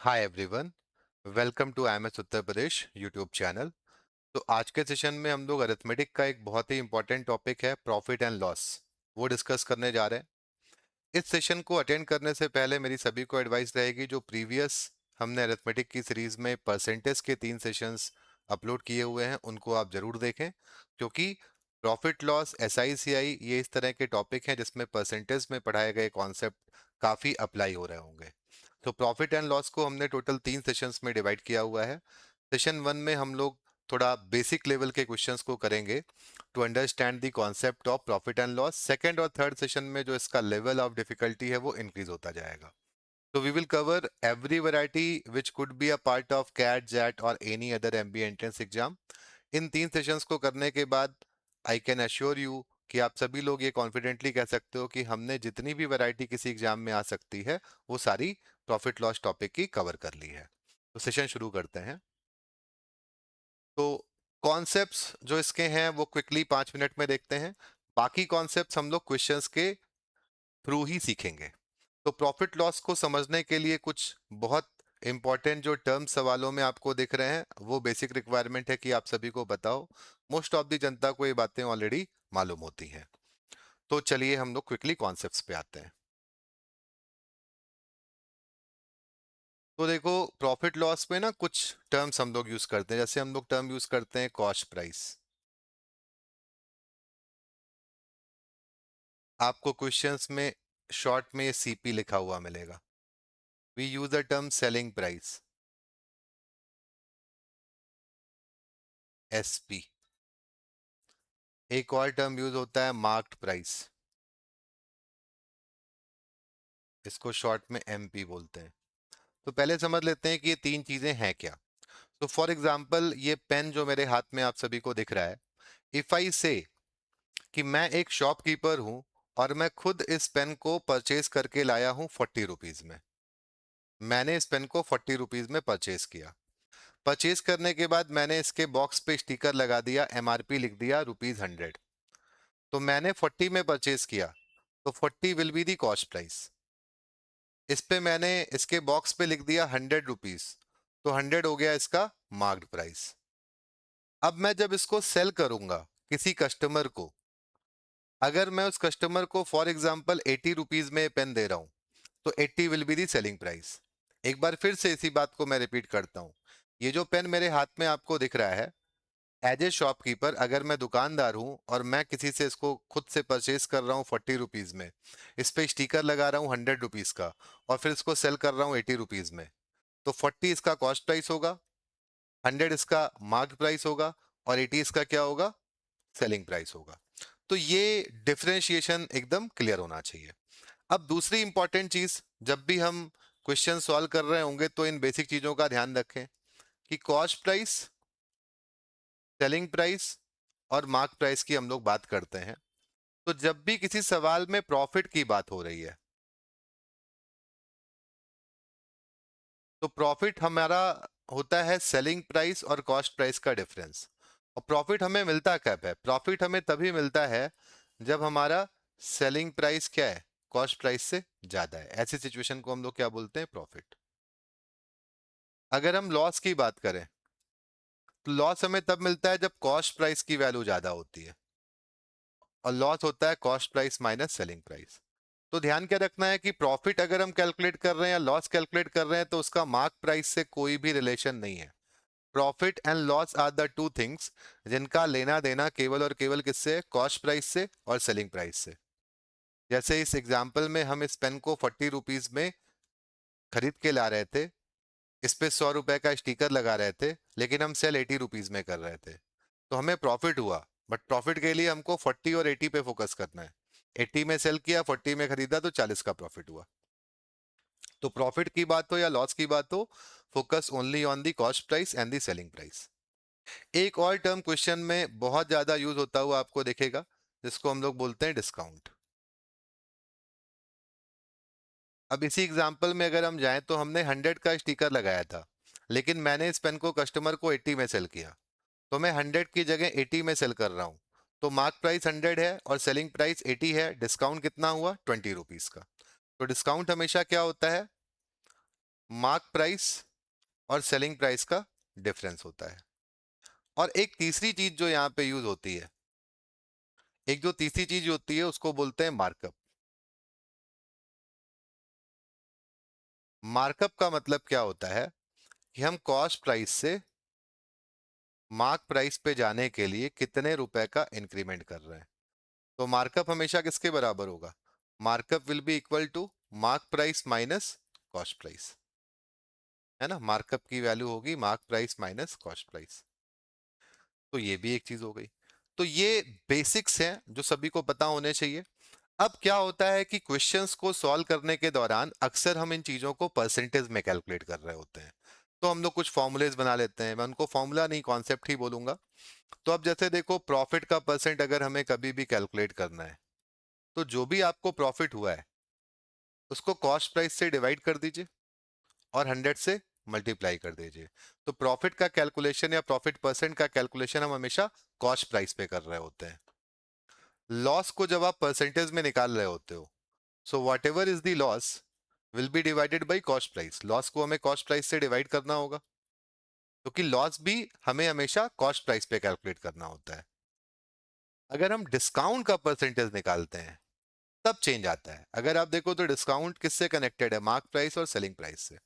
Hi everyone, welcome to IMS Uttar Pradesh YouTube channel. तो आज के सेशन में हम लोग अरिथमेटिक का एक बहुत ही इंपॉर्टेंट टॉपिक है प्रॉफिट एंड लॉस, वो डिस्कस करने जा रहे हैं। इस सेशन को अटेंड करने से पहले मेरी सभी को एडवाइस रहेगी, जो प्रीवियस हमने अरिथमेटिक की सीरीज में परसेंटेज के 3 सेशंस अपलोड किए हुए हैं उनको आप जरूर देखें, क्योंकि प्रॉफिट लॉस SI CI ये इस तरह के टॉपिक हैं जिसमें परसेंटेज में पढ़ाए गए कॉन्सेप्ट काफ़ी अप्लाई हो रहे होंगे। तो प्रॉफिट एंड लॉस को हमने टोटल 3 सेशंस में डिवाइड किया हुआ है। सेशन 1 में हम लोग थोड़ा बेसिक लेवल के क्वेश्चंस को करेंगे to understand the concept of profit and loss. Second और थर्ड सेशन में जो इसका लेवल ऑफ डिफिकल्टी है वो इंक्रीज होता जाएगा। तो we will cover every variety which could be a part of CAT XAT और any other MBA entrance exam. इन 3 सेशंस को करने के बाद आई कैन अश्योर यू कि आप सभी लोग ये कॉन्फिडेंटली कह सकते हो कि हमने जितनी भी वैरायटी किसी एग्जाम में आ सकती है वो सारी प्रॉफिट लॉस टॉपिक की कवर कर ली है। तो सेशन शुरू करते हैं। तो कॉन्सेप्ट्स जो इसके हैं वो क्विकली 5 मिनट में देखते हैं। बाकी कॉन्सेप्ट्स हम लोग क्वेश्चंस के थ्रू ही सीखेंगे। तो प्रॉफिट लॉस को समझने के लिए कुछ बहुत इंपॉर्टेंट जो टर्म सवालों में आपको दिख रहे हैं वो बेसिक रिक्वायरमेंट है कि आप सभी को बताओ। मोस्ट ऑफ द जनता को ये बातें ऑलरेडी मालूम होती हैं। तो चलिए हम लोग क्विकली कॉन्सेप्ट्स पे आते हैं। तो देखो, प्रॉफिट लॉस में ना कुछ टर्म्स हम लोग यूज करते हैं। जैसे हम लोग टर्म यूज करते हैं कॉस्ट प्राइस। आपको क्वेश्चंस में शॉर्ट में CP लिखा हुआ मिलेगा। We use the term selling price, SP। एक और टर्म यूज होता है मार्क्ड प्राइस, इसको शॉर्ट में MP बोलते हैं। तो पहले समझ लेते हैं कि ये 3 चीजें हैं क्या। तो फॉर एग्जाम्पल ये पेन जो मेरे हाथ में आप सभी को दिख रहा है, इफ आई से कि मैं एक शॉपकीपर हूं और मैं खुद इस पेन को परचेज करके लाया हूं 40 रुपीज में। मैंने इस पेन को 40 रुपीज में परचेज किया। परचेज करने के बाद मैंने इसके बॉक्स पे स्टिकर लगा दिया, MRP लिख दिया ₹100। तो मैंने 40 में परचेज किया, तो 40 will be the cost price. इस पे मैंने इसके बॉक्स पे लिख दिया ₹100, तो 100 हो गया इसका मार्क्ड प्राइस। अब मैं जब इसको सेल करूंगा किसी कस्टमर को, अगर मैं उस कस्टमर को फॉर एग्जांपल 80 रुपीज में पेन दे रहा हूं, तो 80 will be the selling price. एक बार फिर से इसी बात को मैं रिपीट करता हूं। ये जो पेन मेरे हाथ में आपको दिख रहा है, एज ए शॉपकीपर अगर मैं दुकानदार हूं और मैं किसी से इसको खुद से परचेज कर रहा हूं 40 रुपीज में, इस पे स्टिकर लगा रहा हूं 100 रुपीज का, और फिर इसको सेल कर रहा हूं 80 रुपीज में, तो 40 इसका कॉस्ट प्राइस होगा, 100 इसका मार्क प्राइस होगा, और 80 इसका क्या होगा, सेलिंग प्राइस होगा। तो ये डिफरेंशिएशन एकदम क्लियर होना चाहिए। अब दूसरी इंपॉर्टेंट चीज, जब भी हम क्वेश्चन सॉल्व कर रहे होंगे तो इन बेसिक चीजों का ध्यान रखें कि कॉस्ट प्राइस, सेलिंग प्राइस और मार्क प्राइस की हम लोग बात करते हैं। तो जब भी किसी सवाल में प्रॉफिट की बात हो रही है, तो प्रॉफिट हमारा होता है सेलिंग प्राइस और कॉस्ट प्राइस का डिफरेंस। और प्रॉफिट हमें मिलता कब है? प्रॉफिट हमें तभी मिलता है जब हमारा सेलिंग प्राइस क्या है, कॉस्ट प्राइस से ज्यादा है। ऐसी सिचुएशन को हम लोग क्या बोलते हैं, प्रॉफिट। अगर हम लॉस की बात करें, तो लॉस हमें तब मिलता है जब कॉस्ट प्राइस की वैल्यू ज्यादा होती है, और लॉस होता है cost price minus selling price. तो ध्यान क्या रखना है कि प्रॉफिट अगर हम कैलकुलेट कर रहे हैं या लॉस कैलकुलेट कर रहे हैं तो उसका मार्क प्राइस से कोई भी रिलेशन नहीं है। Profit and loss are the two things जिनका लेना देना केवल और केवल किससे, कॉस्ट प्राइस से और सेलिंग प्राइस से। जैसे इस एग्जाम्पल में हम इस पेन को 40 रुपीज में खरीद के ला रहे थे, इस पे 100 रुपए का स्टिकर लगा रहे थे, लेकिन हम सेल 80 रुपीज में कर रहे थे, तो हमें प्रॉफिट हुआ। बट प्रॉफिट के लिए हमको 40 और 80 पे फोकस करना है। 80 में सेल किया, 40 में खरीदा, तो 40 का प्रॉफिट हुआ। तो प्रॉफिट की बात हो या लॉस की बात हो, focus only on the cost price and the selling price. एक और टर्म क्वेश्चन में बहुत ज्यादा यूज होता हुआ आपको दिखेगा, जिसको हम लोग बोलते हैं डिस्काउंट। अब इसी एग्जांपल में अगर हम जाएं तो हमने 100 का स्टिकर लगाया था, लेकिन मैंने इस पेन को कस्टमर को 80 में सेल किया, तो मैं 100 की जगह 80 में सेल कर रहा हूं। तो मार्क प्राइस 100 है और सेलिंग प्राइस 80 है, डिस्काउंट कितना हुआ, 20 रुपीज का। तो डिस्काउंट हमेशा क्या होता है, मार्क प्राइस और सेलिंग प्राइस का डिफरेंस होता है। और एक तीसरी चीज जो यहाँ पे यूज होती है, एक जो तीसरी चीज होती है उसको बोलते हैं मार्कअप। मार्कअप का मतलब क्या होता है कि हम कॉस्ट प्राइस से मार्क प्राइस पे जाने के लिए कितने रुपए का इंक्रीमेंट कर रहे हैं। तो मार्कअप हमेशा किसके बराबर होगा? Markup will be equal to mark price minus cost price, है ना। मार्कअप की वैल्यू होगी mark price minus cost price. तो ये भी एक चीज हो गई। तो ये बेसिक्स हैं जो सभी को पता होने चाहिए। अब क्या होता है कि क्वेश्चंस को सॉल्व करने के दौरान अक्सर हम इन चीजों को परसेंटेज में कैलकुलेट कर रहे होते हैं। तो हम लोग कुछ फॉर्मूलेज बना लेते हैं, मैं उनको फॉर्मूला नहीं कॉन्सेप्ट ही बोलूंगा। तो अब जैसे देखो, प्रॉफिट का परसेंट अगर हमें कभी भी कैलकुलेट करना है, तो जो भी आपको प्रॉफिट हुआ है उसको कॉस्ट प्राइस से डिवाइड कर दीजिए और 100 से मल्टीप्लाई कर दीजिए। तो प्रॉफिट का कैलकुलेशन या प्रॉफिट परसेंट का कैलकुलेशन हम हमेशा कॉस्ट प्राइस पे कर रहे होते हैं। लॉस को जब आप परसेंटेज में निकाल रहे होते हो, so what ever is the loss will be divided by cost price. Loss को हमें कॉस्ट प्राइस से डिवाइड करना होगा, क्योंकि लॉस भी हमें हमेशा कॉस्ट प्राइस पे कैलकुलेट करना होता है। अगर हम डिस्काउंट का परसेंटेज निकालते हैं तब चेंज आता है। अगर आप देखो तो डिस्काउंट किससे कनेक्टेड है? मार्क प्राइस और सेलिंग प्राइस से।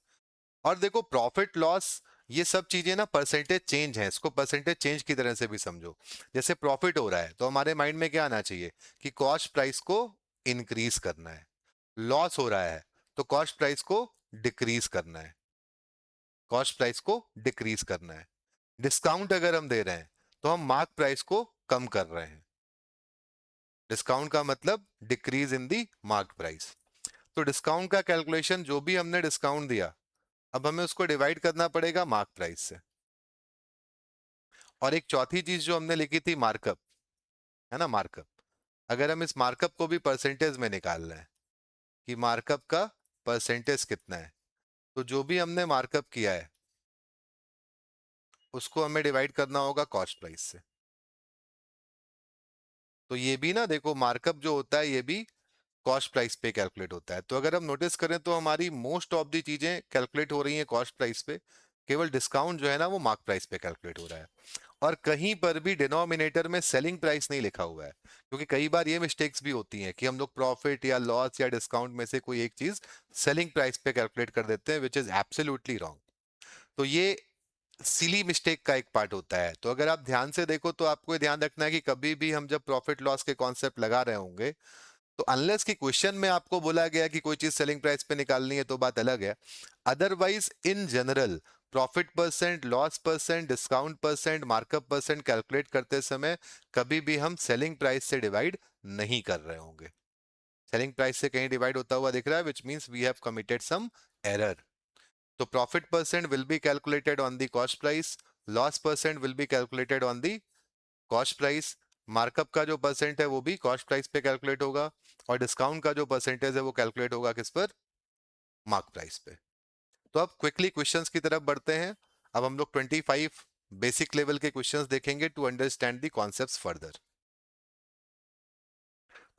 और देखो, प्रॉफिट लॉस ये सब चीजें ना परसेंटेज चेंज है, इसको परसेंटेज चेंज की तरह से भी समझो। जैसे प्रॉफिट हो रहा है तो हमारे माइंड में क्या आना चाहिए कि कॉस्ट प्राइस को इंक्रीज करना है। लॉस हो रहा है तो कॉस्ट प्राइस को डिक्रीज करना है, कॉस्ट प्राइस को डिक्रीज करना है। डिस्काउंट अगर हम दे रहे हैं तो हम मार्क प्राइस को कम कर रहे हैं। डिस्काउंट का मतलब decrease in the mark price. तो डिस्काउंट का कैलकुलेशन, जो भी हमने डिस्काउंट दिया, अब हमें उसको डिवाइड करना पड़ेगा मार्क प्राइस से। और एक चौथी चीज जो हमने लिखी थी, मार्कअप, है ना, मार्कअप। अगर हम इस मार्कअप को भी परसेंटेज में निकाल रहे हैं कि मार्कअप का परसेंटेज कितना है, तो जो भी हमने मार्कअप किया है उसको हमें डिवाइड करना होगा कॉस्ट प्राइस से। तो ये भी ना देखो, मार्कअप जो होता है ये भी कॉस्ट प्राइस पे कैलकुलेट होता है। तो अगर हम नोटिस करें तो हमारी मोस्ट ऑफ दी चीजें कैलकुलेट हो रही हैं कॉस्ट प्राइस पे, केवल डिस्काउंट जो है ना वो मार्क प्राइस पे कैलकुलेट हो रहा है। और कहीं पर भी डिनोमिनेटर में सेलिंग प्राइस नहीं लिखा हुआ है, क्योंकि कई बार ये मिस्टेक्स भी होती हैं कि हम लोग प्रॉफिट या लॉस या डिस्काउंट में से कोई एक चीज सेलिंग प्राइस पे कैलकुलेट कर देते हैं, विच इज एब्सोल्युटली रॉन्ग। तो ये सिली मिस्टेक का एक पार्ट होता है। तो अगर आप ध्यान से देखो तो आपको ध्यान रखना है कि कभी भी हम जब प्रॉफिट लॉस के कॉन्सेप्ट लगा रहे होंगे, तो अनलेस कि क्वेश्चन में आपको बोला गया कि कोई चीज सेलिंग प्राइस पे निकालनी है तो बात अलग है। Otherwise in general profit percent, loss percent, discount percent, markup percent calculate करते समय कभी भी हम सेलिंग प्राइस से डिवाइड नहीं कर रहे होंगे। सेलिंग प्राइस से कहीं डिवाइड होता हुआ दिख रहा है, which means we have committed some error. तो profit percent will be calculated on the cost price, loss percent will be calculated on the cost price, markup का जो परसेंट है वो भी कॉस्ट प्राइस पे कैलकुलेट होगा, और डिस्काउंट का जो परसेंटेज है वो कैलकुलेट होगा किस पर? मार्क प्राइस पे। तो अब क्विकली क्वेश्चंस की तरफ बढ़ते हैं। अब हम लोग 25 बेसिक लेवल के क्वेश्चंस देखेंगे to understand the concepts further.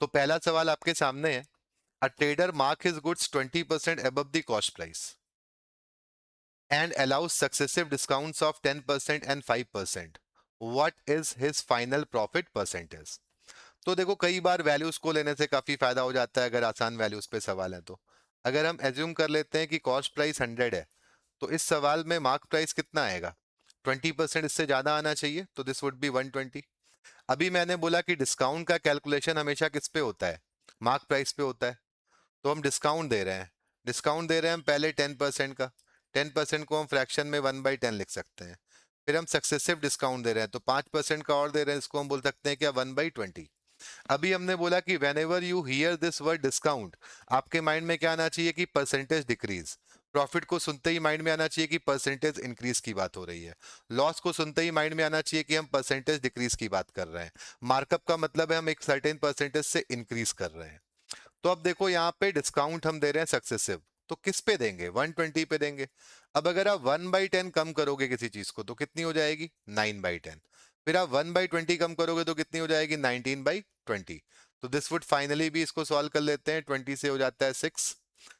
तो पहला सवाल आपके सामने है, a trader mark his goods 20% above the cost price and allows successive discounts of 10% and 5%. What is his final profit percentage? तो देखो, कई बार वैल्यूज को लेने से काफी फायदा हो जाता है अगर आसान वैल्यूज पे सवाल है तो। अगर हम एज्यूम कर लेते हैं कि कॉस्ट प्राइस 100 है, तो इस सवाल में मार्क प्राइस कितना आएगा? 20%, इससे ज्यादा आना चाहिए, तो दिस वुड बी 120। अभी मैंने बोला कि डिस्काउंट का कैलकुलेशन हमेशा किस पे होता है? मार्क प्राइस पे होता है। तो हम डिस्काउंट दे रहे हैं, डिस्काउंट दे रहे हैं हम पहले 10% का। 10% को हम फ्रैक्शन में 1/10 लिख सकते हैं। फिर हम सक्सेसिव डिस्काउंट दे रहे हैं तो 5% का और दे रहे हैं, इसको हम बोल सकते हैं क्या? 1/20। अभी हमने बोला कि when ever you here this word discount, आपके माइंड में क्या आना चाहिए कि परसेंटेज डिक्रीज। प्रॉफिट को सुनते ही माइंड में आना चाहिए कि परसेंटेज इंक्रीज की बात हो रही है। लॉस को सुनते ही माइंड में आना चाहिए कि हम परसेंटेज डिक्रीज की बात कर रहे हैं। मार्कअप का मतलब है हम एक सर्टेन परसेंटेज से इंक्रीज कर रहे हैं। तो अब देखो, यहाँ पे डिस्काउंट हम दे रहे हैं सक्सेसिव, तो किस पे देंगे? 120 पे देंगे। अब अगर आप 1/10 कम करोगे किसी चीज को तो कितनी हो जाएगी? 9/10। फिर आप 1/20 कम करोगे तो कितनी हो जाएगी? 19/20। तो दिस वुड फाइनली भी, इसको सॉल्व कर लेते हैं, 20 से हो जाता है 6,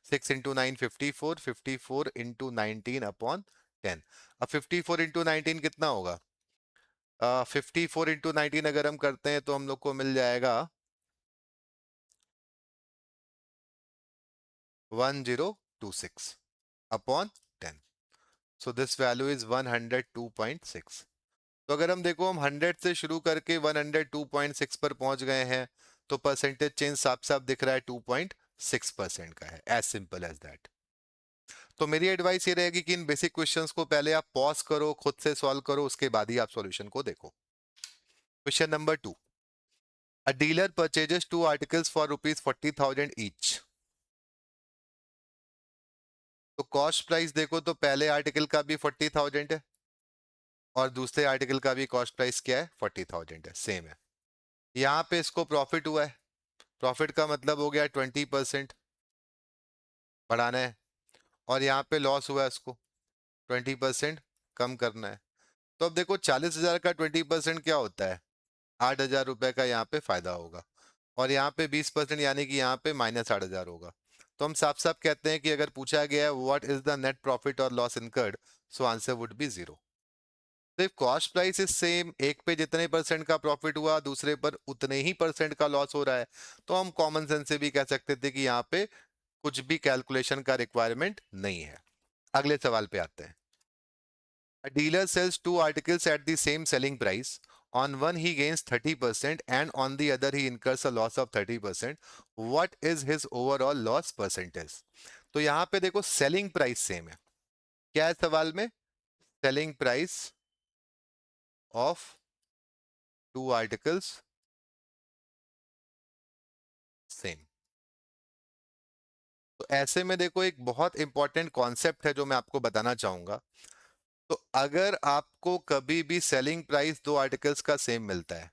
6 इंटू 9 54, 54 इंटू 19/10। अब 54 इंटू 19 कितना होगा? 54 इंटू 19 अगर हम करते हैं तो हम लोग को मिल जाएगा 1026/10। So this value is 102.6। तो अगर हम देखो, हम 100 से शुरू करके 102.6 पर पहुंच गए हैं, तो परसेंटेज चेंज साफ साफ दिख रहा है, 2.6% का है। As simple as that. तो मेरी एडवाइस ये रहेगी कि इन बेसिक क्वेश्चंस को पहले आप पॉज करो, खुद से सॉल्व करो, उसके बाद ही आप सॉल्यूशन को देखो। Question number 2, a dealer purchases two articles for ₹40,000 each. तो कॉस्ट प्राइस देखो तो पहले आर्टिकल का भी 40,000 है और दूसरे आर्टिकल का भी कॉस्ट प्राइस क्या है? 40,000 है, सेम है। यहाँ पे इसको प्रॉफिट हुआ है, प्रॉफिट का मतलब हो गया 20% बढ़ाना है, और यहाँ पे लॉस हुआ है, इसको 20% कम करना है। तो अब देखो 40,000 का 20% क्या होता है? 8,000 रुपए का यहाँ पे फायदा होगा, और यहाँ पे 20% यानी कि यहाँ पे -8,000 होगा। तो हम साफ साफ कहते हैं कि अगर पूछा गया है what is the net profit और loss incurred, so answer would be 0। तो कॉस्ट प्राइस इज सेम, एक पे जितने परसेंट का प्रॉफिट हुआ दूसरे पर उतने ही परसेंट का लॉस हो रहा है, तो हम कॉमन सेंस से भी कह सकते थे कि यहाँ पे कुछ भी कैलकुलेशन का रिक्वायरमेंट नहीं है। अगले सवाल पे आते हैं। A dealer sells two articles at the same selling price. On one he gains 30% and on the other he incurs a loss of 30%. What is his overall loss percentage? तो यहाँ पे देखो सेलिंग प्राइस सेम है। क्या है सवाल में? Selling price of two articles same. तो ऐसे में देखो एक बहुत इंपॉर्टेंट कॉन्सेप्ट है जो मैं आपको बताना चाहूंगा। तो अगर आपको कभी भी सेलिंग प्राइस दो आर्टिकल्स का सेम मिलता है,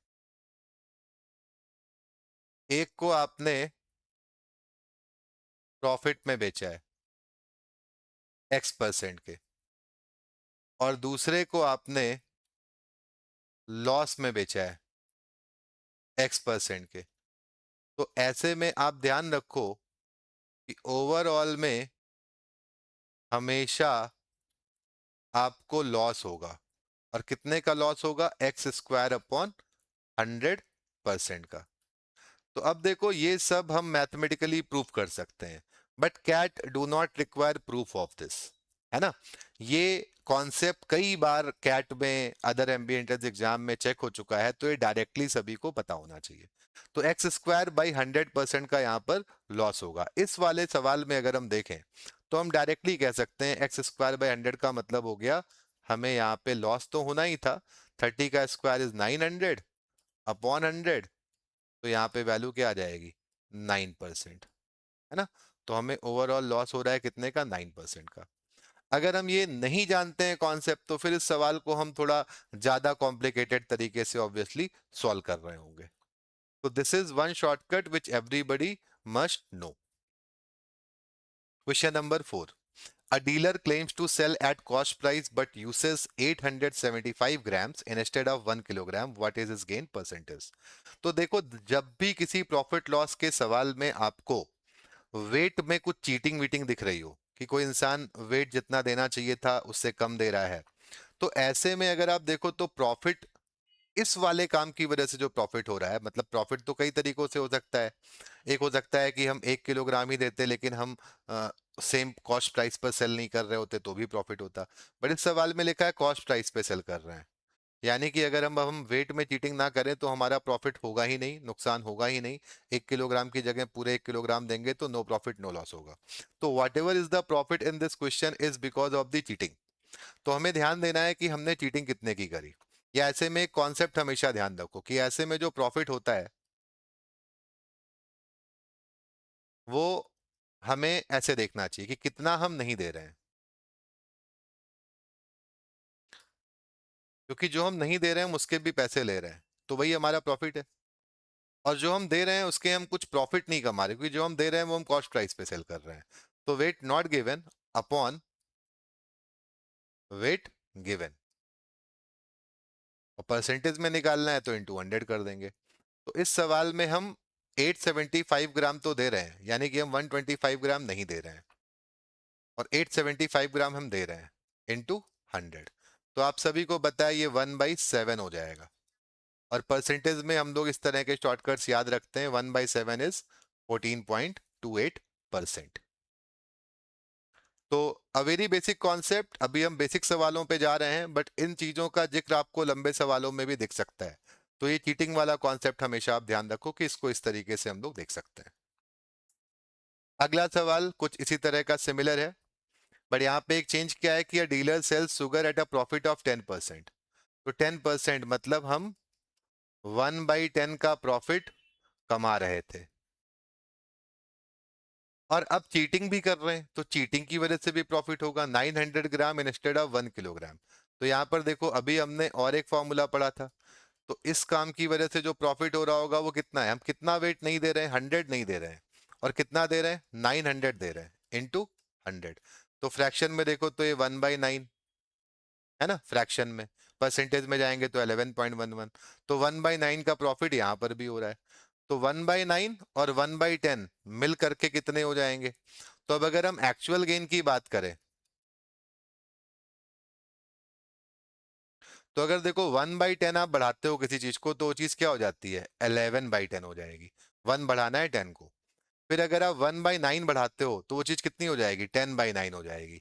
एक को आपने प्रॉफिट में बेचा है X% के, और दूसरे को आपने लॉस में बेचा है X% के, तो ऐसे में आप ध्यान रखो कि ओवरऑल में हमेशा आपको लॉस होगा, और कितने का लॉस होगा? X² अपॉन 100% का। तो अब देखो ये सब हम मैथमेटिकली प्रूव कर सकते हैं, but CAT do not require proof of this, है ना। ये कॉन्सेप्ट कई बार कैट में, अदर एमबीए एग्जाम में चेक हो चुका है, तो ये डायरेक्टली सभी को पता होना चाहिए। तो X² by 100% का यहाँ पर लॉस होगा। इस वाले सवाल में अगर हम देखें तो हम डायरेक्टली कह सकते हैं X² by 100 का मतलब हो गया, हमें यहाँ पे लॉस तो होना ही था। 30 का स्क्वायर इज 900/100, तो यहाँ पे वैल्यू क्या आ जाएगी? 9%, है ना। तो हमें ओवरऑल लॉस हो रहा है कितने का? 9% का। अगर हम ये नहीं जानते हैं कॉन्सेप्ट, तो फिर इस सवाल को हम थोड़ा ज्यादा कॉम्प्लिकेटेड तरीके से ऑब्वियसली सॉल्व कर रहे होंगे। तो this is one shortcut which everybody must know. Question number 4, a dealer claims to sell at cost price but uses 875 grams instead of 1 kilogram. What is his gain percentage? तो देखो, जब भी किसी profit loss के सवाल में आपको wait में कुछ चीटिंग वीटिंग दिख रही हो, कि कोई इंसान वेट जितना देना चाहिए था उससे कम दे रहा है, तो ऐसे में अगर आप देखो तो प्रॉफिट, इस वाले काम की वजह से जो प्रॉफिट हो रहा है, मतलब प्रॉफिट तो कई तरीकों से हो सकता है। एक हो सकता है कि हम 1 किलोग्राम ही देते लेकिन हम सेम कॉस्ट प्राइस पर सेल नहीं कर रहे होते, तो भी प्रॉफिट होता। बट इस सवाल में लिखा है कॉस्ट प्राइस पे सेल कर रहे हैं, यानी कि अगर हम वेट में चीटिंग ना करें तो हमारा प्रॉफिट होगा ही नहीं, नुकसान होगा ही नहीं। 1 किलोग्राम की जगह पूरे 1 किलोग्राम देंगे तो नो प्रॉफिट नो लॉस होगा। तो what ever is the profit in this question is because of the cheating. तो हमें ध्यान देना है कि हमने चीटिंग कितने की करी। या ऐसे में एक कॉन्सेप्ट हमेशा ध्यान रखो कि ऐसे में जो प्रॉफिट होता है वो हमें ऐसे देखना चाहिए कि कितना हम नहीं दे रहे हैं, क्योंकि जो हम नहीं दे रहे हैं हम उसके भी पैसे ले रहे हैं, तो वही हमारा प्रॉफिट है। और जो हम दे रहे हैं उसके हम कुछ प्रॉफिट नहीं कमा रहे, क्योंकि जो हम दे रहे हैं वो हम कॉस्ट प्राइस पे सेल कर रहे हैं। तो weight not given upon weight given, और परसेंटेज में निकालना है तो इंटू 100 कर देंगे। तो इस सवाल में हम 875 ग्राम तो दे रहे हैं, यानी कि हम 125 ग्राम नहीं दे रहे हैं, और 875 ग्राम हम दे रहे हैं इंटू 100। तो आप सभी को पता है ये 1/7 हो जाएगा। और परसेंटेज में हम लोग इस तरह के शॉर्टकट्स याद रखते हैं, 1/7 इज 14.28%। तो अ वेरी बेसिक कॉन्सेप्ट, अभी हम बेसिक सवालों पे जा रहे हैं, बट इन चीजों का जिक्र आपको लंबे सवालों में भी दिख सकता है। तो ये चीटिंग वाला कॉन्सेप्ट हमेशा आप ध्यान रखो कि इसको इस तरीके से हम लोग देख सकते हैं। अगला सवाल कुछ इसी तरह का सिमिलर है, बट यहाँ पे एक चेंज क्या है कि a dealer sells sugar at a profit of 10%। तो 10% मतलब हम 1/10 का प्रॉफिट कमा रहे थे, और अब चीटिंग भी कर रहे हैं, तो चीटिंग की वजह से भी प्रॉफिट होगा 900 ग्राम इंस्टेड ऑफ 1 किलोग्राम। तो यहाँ पर देखो अभी हमने और एक फॉर्मूला पढ़ा था, तो इस काम की वजह से जो प्रॉफिट हो रहा होगा वो कितना है, हम कितना वेट नहीं दे रहे हैं, 100 नहीं दे रहे हैं, और कितना दे रहे हैं, 900 दे रहे हैं इंटू 100। तो फ्रैक्शन में देखो तो ये 1/9 है ना, फ्रैक्शन में। परसेंटेज में जाएंगे तो 11.11। तो 1/9 का प्रॉफिट यहाँ पर भी हो रहा है। तो 1/9 और 1/10 मिल करके कितने हो जाएंगे। तो अब अगर हम एक्चुअल गेन की बात करें, तो अगर देखो 1/10 आप बढ़ाते हो किसी चीज को, तो वो चीज क्या हो जाती है, 11/10 हो जाएगी। 1 बढ़ाना है 10 को। फिर अगर आप 1/9 बढ़ाते हो तो वो चीज कितनी हो जाएगी, 10/9 हो जाएगी।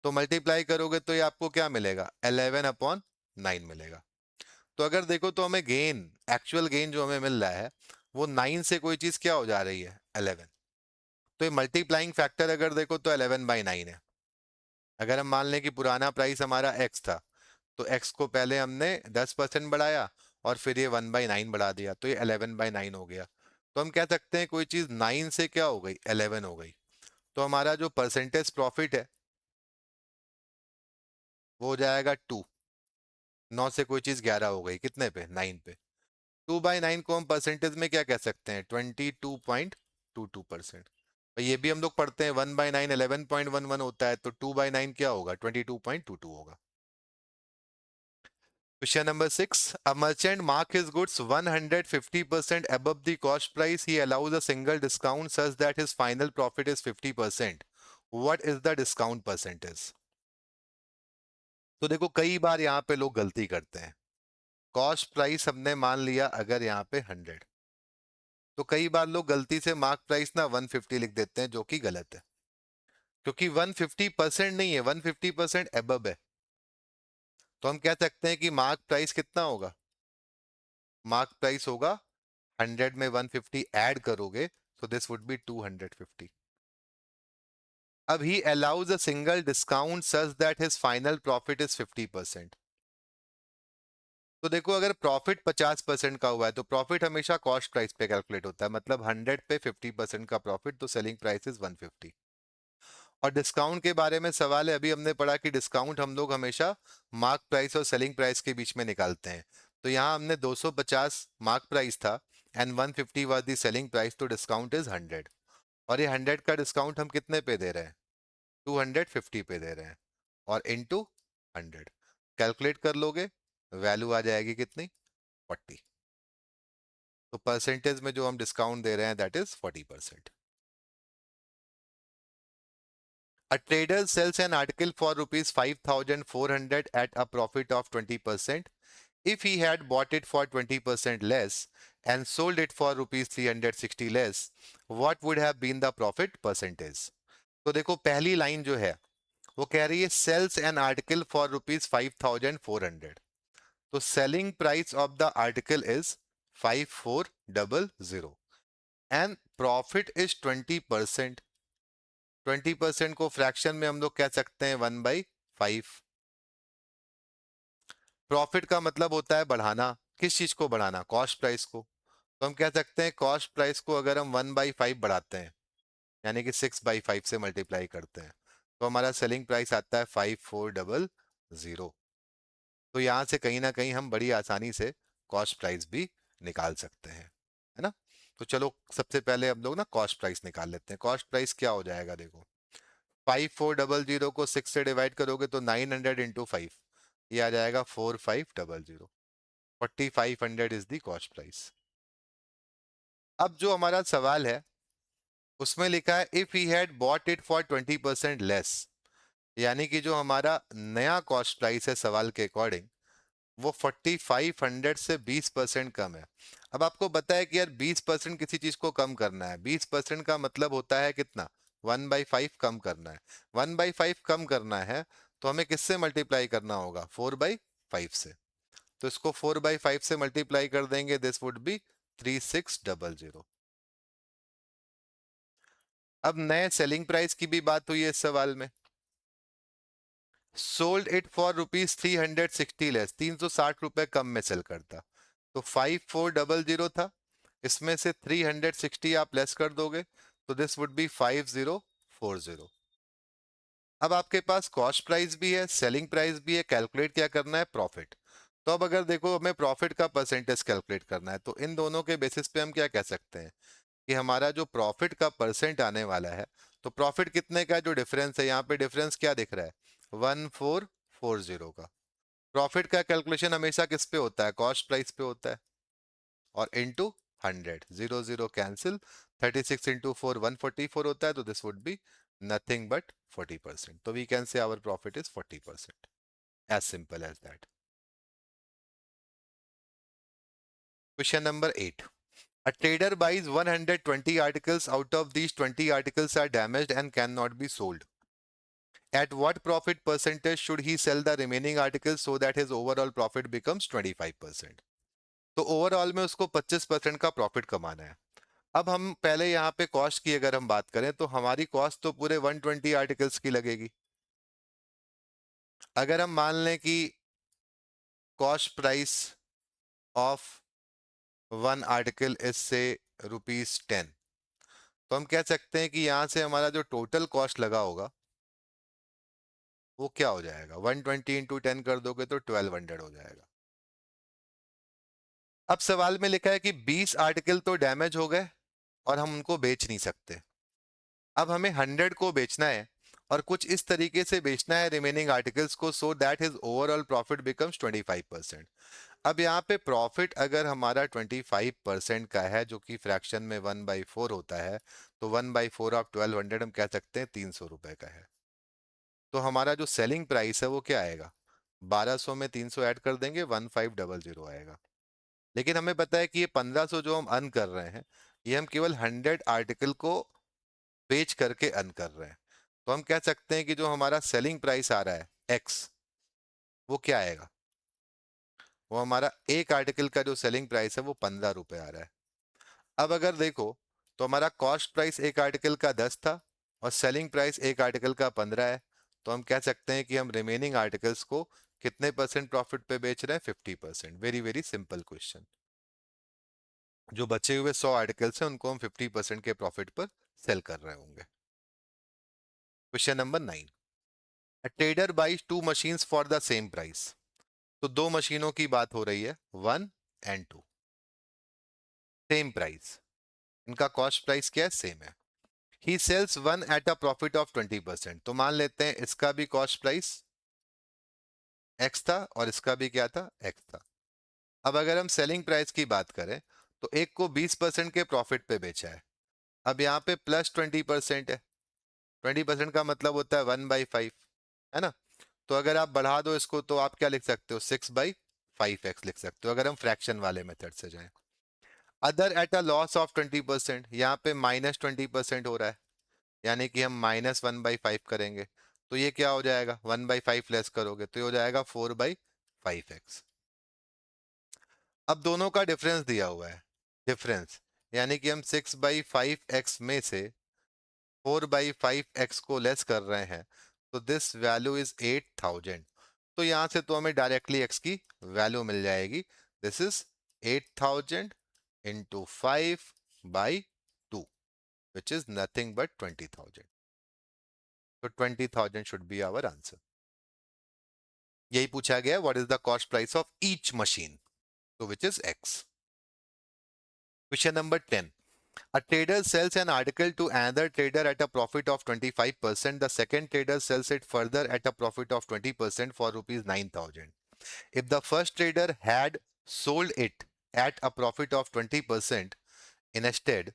तो मल्टीप्लाई करोगे तो ये आपको क्या मिलेगा, 11/9 मिलेगा। तो अगर देखो तो हमें गेन, एक्चुअल गेन जो हमें मिल रहा है, वो 9 से कोई चीज क्या हो जा रही है, 11। तो ये मल्टीप्लाइंग फैक्टर अगर देखो तो 11/9 है। अगर हम मान लें कि पुराना प्राइस हमारा एक्स था, तो एक्स को पहले हमने 10% बढ़ाया, और फिर ये 1/9 बढ़ा दिया, तो ये 11/9 हो गया। तो हम कह सकते हैं कोई चीज 9 से क्या हो गई, 11 हो गई। तो हमारा जो परसेंटेज प्रॉफिट है वो हो जाएगा 2। 9 से कोई चीज 11 हो गई, कितने पे, 9 पे। 2/9 को हम परसेंटेज में क्या कह सकते हैं, 22.22%। ये भी हम लोग पढ़ते हैं, 1/9 11.11 होता है, तो 2/9 क्या होगा, 22.22 होगा। Question number 6. A merchant mark his goods 150% above the cost price. He allows a single discount such that his final profit is 50%. What is the discount percentage? तो देखो कई बार यहाँ पे लोग गलती करते हैं। कॉस्ट प्राइस हमने मान लिया अगर यहाँ पे 100, तो कई बार लोग गलती से मार्क प्राइस ना 150 लिख देते हैं, जो कि गलत है। क्योंकि 150% नहीं है, 150% एबव है। तो हम कह सकते हैं कि मार्क प्राइस कितना होगा, मार्क प्राइस होगा 100 में 150 ऐड करोगे, so this would be 250. अब he allows a single discount such that his final profit is 50%। तो देखो अगर प्रॉफिट 50% का हुआ है, तो प्रॉफिट हमेशा कॉस्ट प्राइस पे कैलकुलेट होता है, मतलब 100 पे 50% का प्रॉफिट, तो सेलिंग प्राइस इज 150। और डिस्काउंट के बारे में सवाल है, अभी हमने पढ़ा कि डिस्काउंट हम लोग हमेशा मार्क प्राइस और सेलिंग प्राइस के बीच में निकालते हैं। तो यहाँ हमने 250 मार्क प्राइस था and 150 was the selling price, तो डिस्काउंट इज 100। और ये 100 का डिस्काउंट हम कितने पे दे रहे हैं, 250 पे दे रहे हैं, और इनटू 100 कैलकुलेट कर लोगे, वैल्यू आ जाएगी कितनी, 40। तो परसेंटेज में जो हम डिस्काउंट दे रहे हैं that is 40%। A trader sells an article for rupees 5,400 at a profit of 20%. If he had bought it for 20% less and sold it for rupees 360 less, what would have been the profit percentage? तो देखो पहली line जो है वो कह रही है sells an article for rupees 5,400। तो selling price of the article is 5400 and profit is 20%। 20% को फ्रैक्शन में हम लोग कह सकते हैं 1/5। प्रॉफिट का मतलब होता है बढ़ाना, किस चीज को बढ़ाना, कॉस्ट प्राइस को। तो हम कह सकते हैं कॉस्ट प्राइस को अगर हम 1/5 बढ़ाते हैं, यानी कि 6/5 से मल्टीप्लाई करते हैं, तो हमारा सेलिंग प्राइस आता है 5400। तो यहाँ से कहीं ना कहीं हम बड़ी आसानी से कॉस्ट प्राइस भी निकाल सकते हैं, है ना। तो चलो सबसे पहले हम लोग ना कॉस्ट प्राइस निकाल लेते हैं। कॉस्ट प्राइस क्या हो जाएगा, देखो 5400 को 6 से डिवाइड करोगे तो 900 इंटू 5, ये आ जाएगा 4500। 4500 इज द कॉस्ट प्राइस। अब जो हमारा सवाल है उसमें लिखा है if he had bought it for 20% less, यानी कि जो हमारा नया कॉस्ट प्राइस है सवाल के अकॉर्डिंग वो 4500 से 20% कम है। अब आपको पता है कि यार 20% किसी चीज को कम करना है, 20% का मतलब होता है कितना, 1/5 कम करना है। 1/5 कम करना है तो हमें किससे मल्टीप्लाई करना होगा, 4/5 से। तो इसको 4/5 से मल्टीप्लाई कर देंगे, दिस वुड बी 3600। अब नए सेलिंग प्राइस की भी बात हुई है इस सवाल में। सोल्ड इट फॉर ₹360 लेस, 360 कम में सेल करता। तो 5400 था, इसमें से 360 आप लेस कर दोगे तो दिस वुड बी 5040। अब आपके पास कॉस्ट प्राइस भी है, सेलिंग प्राइस भी है, कैलकुलेट क्या करना है, प्रॉफिट। तो अब अगर देखो हमें प्रॉफिट का परसेंटेज कैलकुलेट करना है तो इन दोनों के बेसिस पे हम क्या कह सकते हैं कि हमारा जो प्रॉफिट का परसेंट आने वाला है, तो प्रॉफिट कितने का, जो डिफरेंस है यहाँ पे डिफरेंस क्या दिख रहा है, 1440 का। प्रॉफिट का कैलकुलेशन हमेशा किस पे होता है, कॉस्ट प्राइस पे होता है, और इंटू 100, 00 कैंसिल, 36 इंटू 4 144 होता है, तो this would be nothing but 40%। तो we can say our profit is 40%, as simple as that. Question number 8, a trader buys 120 articles, out of these 20 articles are damaged and cannot be sold. At what profit percentage should he sell the remaining articles so that his overall profit becomes 25%? तो overall में उसको 25% का profit कमाना है। अब हम पहले यहाँ पे कॉस्ट की अगर हम बात करें तो हमारी कॉस्ट तो पूरे 120 आर्टिकल्स की लगेगी। अगर हम मान लें कि cost price of one article is से ₹10, तो हम कह सकते हैं कि यहाँ से हमारा जो टोटल कॉस्ट लगा होगा वो क्या हो जाएगा, 120 इंटू 10 कर दोगे तो 1200 हो जाएगा। अब सवाल में लिखा है कि 20 आर्टिकल तो डैमेज हो गए और हम उनको बेच नहीं सकते। अब हमें 100 को बेचना है और कुछ इस तरीके से बेचना है रिमेनिंग आर्टिकल्स को सो that his overall profit becomes 25%। अब यहाँ पे प्रॉफिट अगर हमारा 25% का है जो कि फ्रैक्शन में 1/4 होता है, तो 1/4 ऑफ 1200 हम कह सकते हैं 300 रुपए का है। तो हमारा जो सेलिंग प्राइस है वो क्या आएगा, 1200 में 300 ऐड कर देंगे 1500 आएगा। लेकिन हमें पता है कि ये 1500 जो हम अर्न कर रहे हैं ये हम केवल 100 आर्टिकल को बेच करके अर्न कर रहे हैं। तो हम कह सकते हैं कि जो हमारा सेलिंग प्राइस आ रहा है एक्स, वो क्या आएगा, वो हमारा एक आर्टिकल का जो सेलिंग प्राइस है वो 15 रुपए आ रहा है। अब अगर देखो तो हमारा कॉस्ट प्राइस एक आर्टिकल का 10 था और सेलिंग प्राइस एक आर्टिकल का 15 है, तो हम कह सकते हैं कि हम रिमेनिंग आर्टिकल्स को कितने परसेंट प्रॉफिट पे बेच रहे हैं, 50%। Very very simple question. जो बचे हुए 100 आर्टिकल्स हैं उनको हम 50% के प्रॉफिट पर सेल कर रहे होंगे। Question number 9, A trader buys two machines for the same price. तो दो मशीनों की बात हो रही है, 1 and 2, सेम प्राइस, इनका कॉस्ट प्राइस क्या है, सेम है। ही sells one at a profit of 20%, तो मान लेते हैं इसका भी कॉस्ट प्राइस एक्स था और इसका भी क्या था, एक्स था। अब अगर हम सेलिंग प्राइस की बात करें तो एक को 20% के प्रॉफिट पे बेचा है। अब यहाँ पे प्लस 20% है, 20% का मतलब होता है 1/5, है ना। तो अगर आप बढ़ा दो इसको तो आप क्या लिख सकते हो, 6/5x लिख सकते हो अगर हम फ्रैक्शन वाले मेथड से जाएं। Other at a loss of 20%, यहाँ पे -20% हो रहा है, यानी कि हम -1/5 करेंगे तो ये क्या हो जाएगा, 1/5 लेस करोगे तो ये हो जाएगा 4/5x। अब दोनों का डिफरेंस दिया हुआ है, डिफरेंस यानी कि हम 6/5x में से 4/5x को लेस कर रहे हैं, तो दिस वैल्यू इज 8000। तो यहां से तो हमें डायरेक्टली x की वैल्यू मिल जाएगी, this is 8000 into 5/2, which is nothing but 20,000। तो 20,000 शुड बी आवर आंसर। यही पूछा गया, what is the cost price of each machine, तो which is x। Question number 10, a trader sells an article to another trader at a profit of 25%. The second trader sells it further at a profit of 20% for ₹9,000. If the first trader had sold it at a profit of 20% Instead,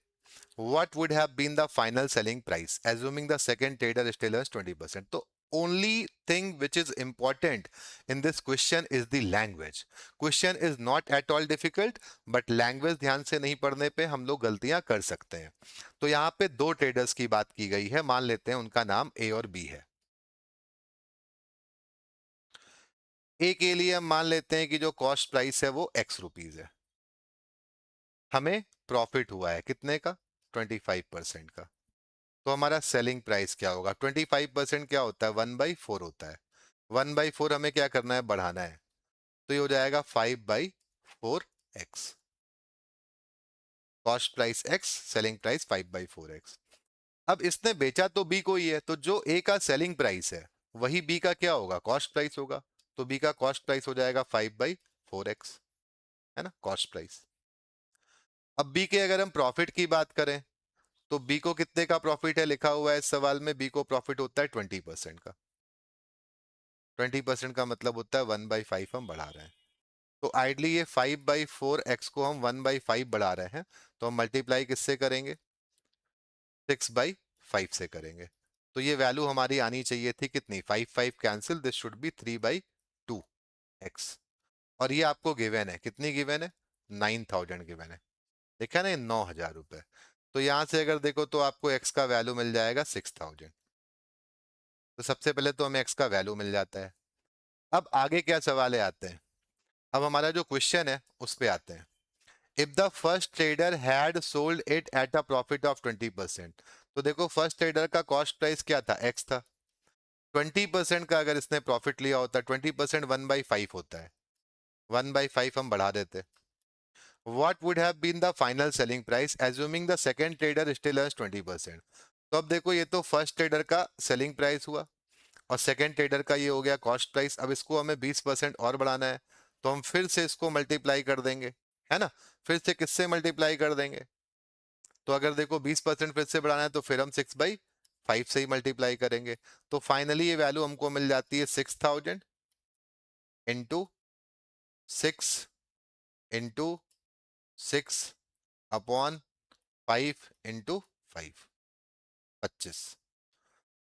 what would have been the final selling price assuming the second trader still earns 20%? तो only thing which is important in this question is the language. Question is not at all difficult, but language ध्यान से नहीं पढ़ने पे हम लोग गलतियां कर सकते हैं. तो यहाँ पे दो ट्रेडर्स की बात की गई है, मान लेते हैं उनका नाम ए और बी है. ए के लिए हम मान लेते हैं कि जो कॉस्ट प्राइस है वो एक्स रुपीज है. हमें प्रॉफिट हुआ है कितने का? 25% का. तो हमारा सेलिंग प्राइस क्या होगा? 25% क्या होता है? 1/4 होता है. 1/4 हमें क्या करना है? बढ़ाना है. तो ये हो जाएगा 5/4x. Cost price x, selling price 5/4x. अब इसने बेचा तो बी को ही है, तो जो ए का सेलिंग प्राइस है वही बी का क्या होगा? कॉस्ट प्राइस होगा. तो बी का कॉस्ट प्राइस हो जाएगा 5/4x, है ना, कॉस्ट प्राइस. अब बी के अगर हम प्रॉफिट की बात करें तो बी को कितने का प्रॉफिट है? लिखा हुआ है इस सवाल में बी को प्रॉफिट होता है 20% का. 20% का मतलब होता है 1/5 हम बढ़ा रहे हैं. तो आइडली ये 5/4x को हम 1/5 बढ़ा रहे हैं, तो हम मल्टीप्लाई किससे करेंगे? 6/5 से करेंगे. तो ये वैल्यू हमारी आनी चाहिए थी कितनी? 5/5 cancel, this should B 3/2x. और ये आपको गिवन है, कितनी गिवन है? 9,000 गिवन है. देखा ना, 9,000 रुपए. तो यहां से अगर देखो तो आपको x का वैल्यू मिल जाएगा 6,000. तो सबसे पहले तो हमें x का वैल्यू मिल जाता है. अब आगे क्या सवाल आते हैं? अब हमारा जो क्वेश्चन है उस पे आते हैं. If the first trader had sold it at a profit of 20%. तो देखो फर्स्ट ट्रेडर का कॉस्ट प्राइस क्या था? x था. 20% का अगर इसने प्रॉफिट लिया होता, 20% 1/5 होता है, 1/5 हम बढ़ा देते. What would have been the final selling price assuming the second trader still earns 20%? तो अब देखो ये तो फर्स्ट ट्रेडर का सेलिंग प्राइस हुआ और सेकेंड ट्रेडर का ये हो गया कॉस्ट प्राइस. अब इसको हमें 20% और बढ़ाना है, तो हम फिर से इसको मल्टीप्लाई कर देंगे, है ना. फिर से किससे मल्टीप्लाई कर देंगे? तो अगर देखो 20% फिर से बढ़ाना है तो फिर हम 6/5 से ही मल्टीप्लाई करेंगे. तो फाइनली ये वैल्यू हमको मिल जाती है 6,000 इंटू 6 इंटू 6 अपॉन 5 इंटू 5, 25.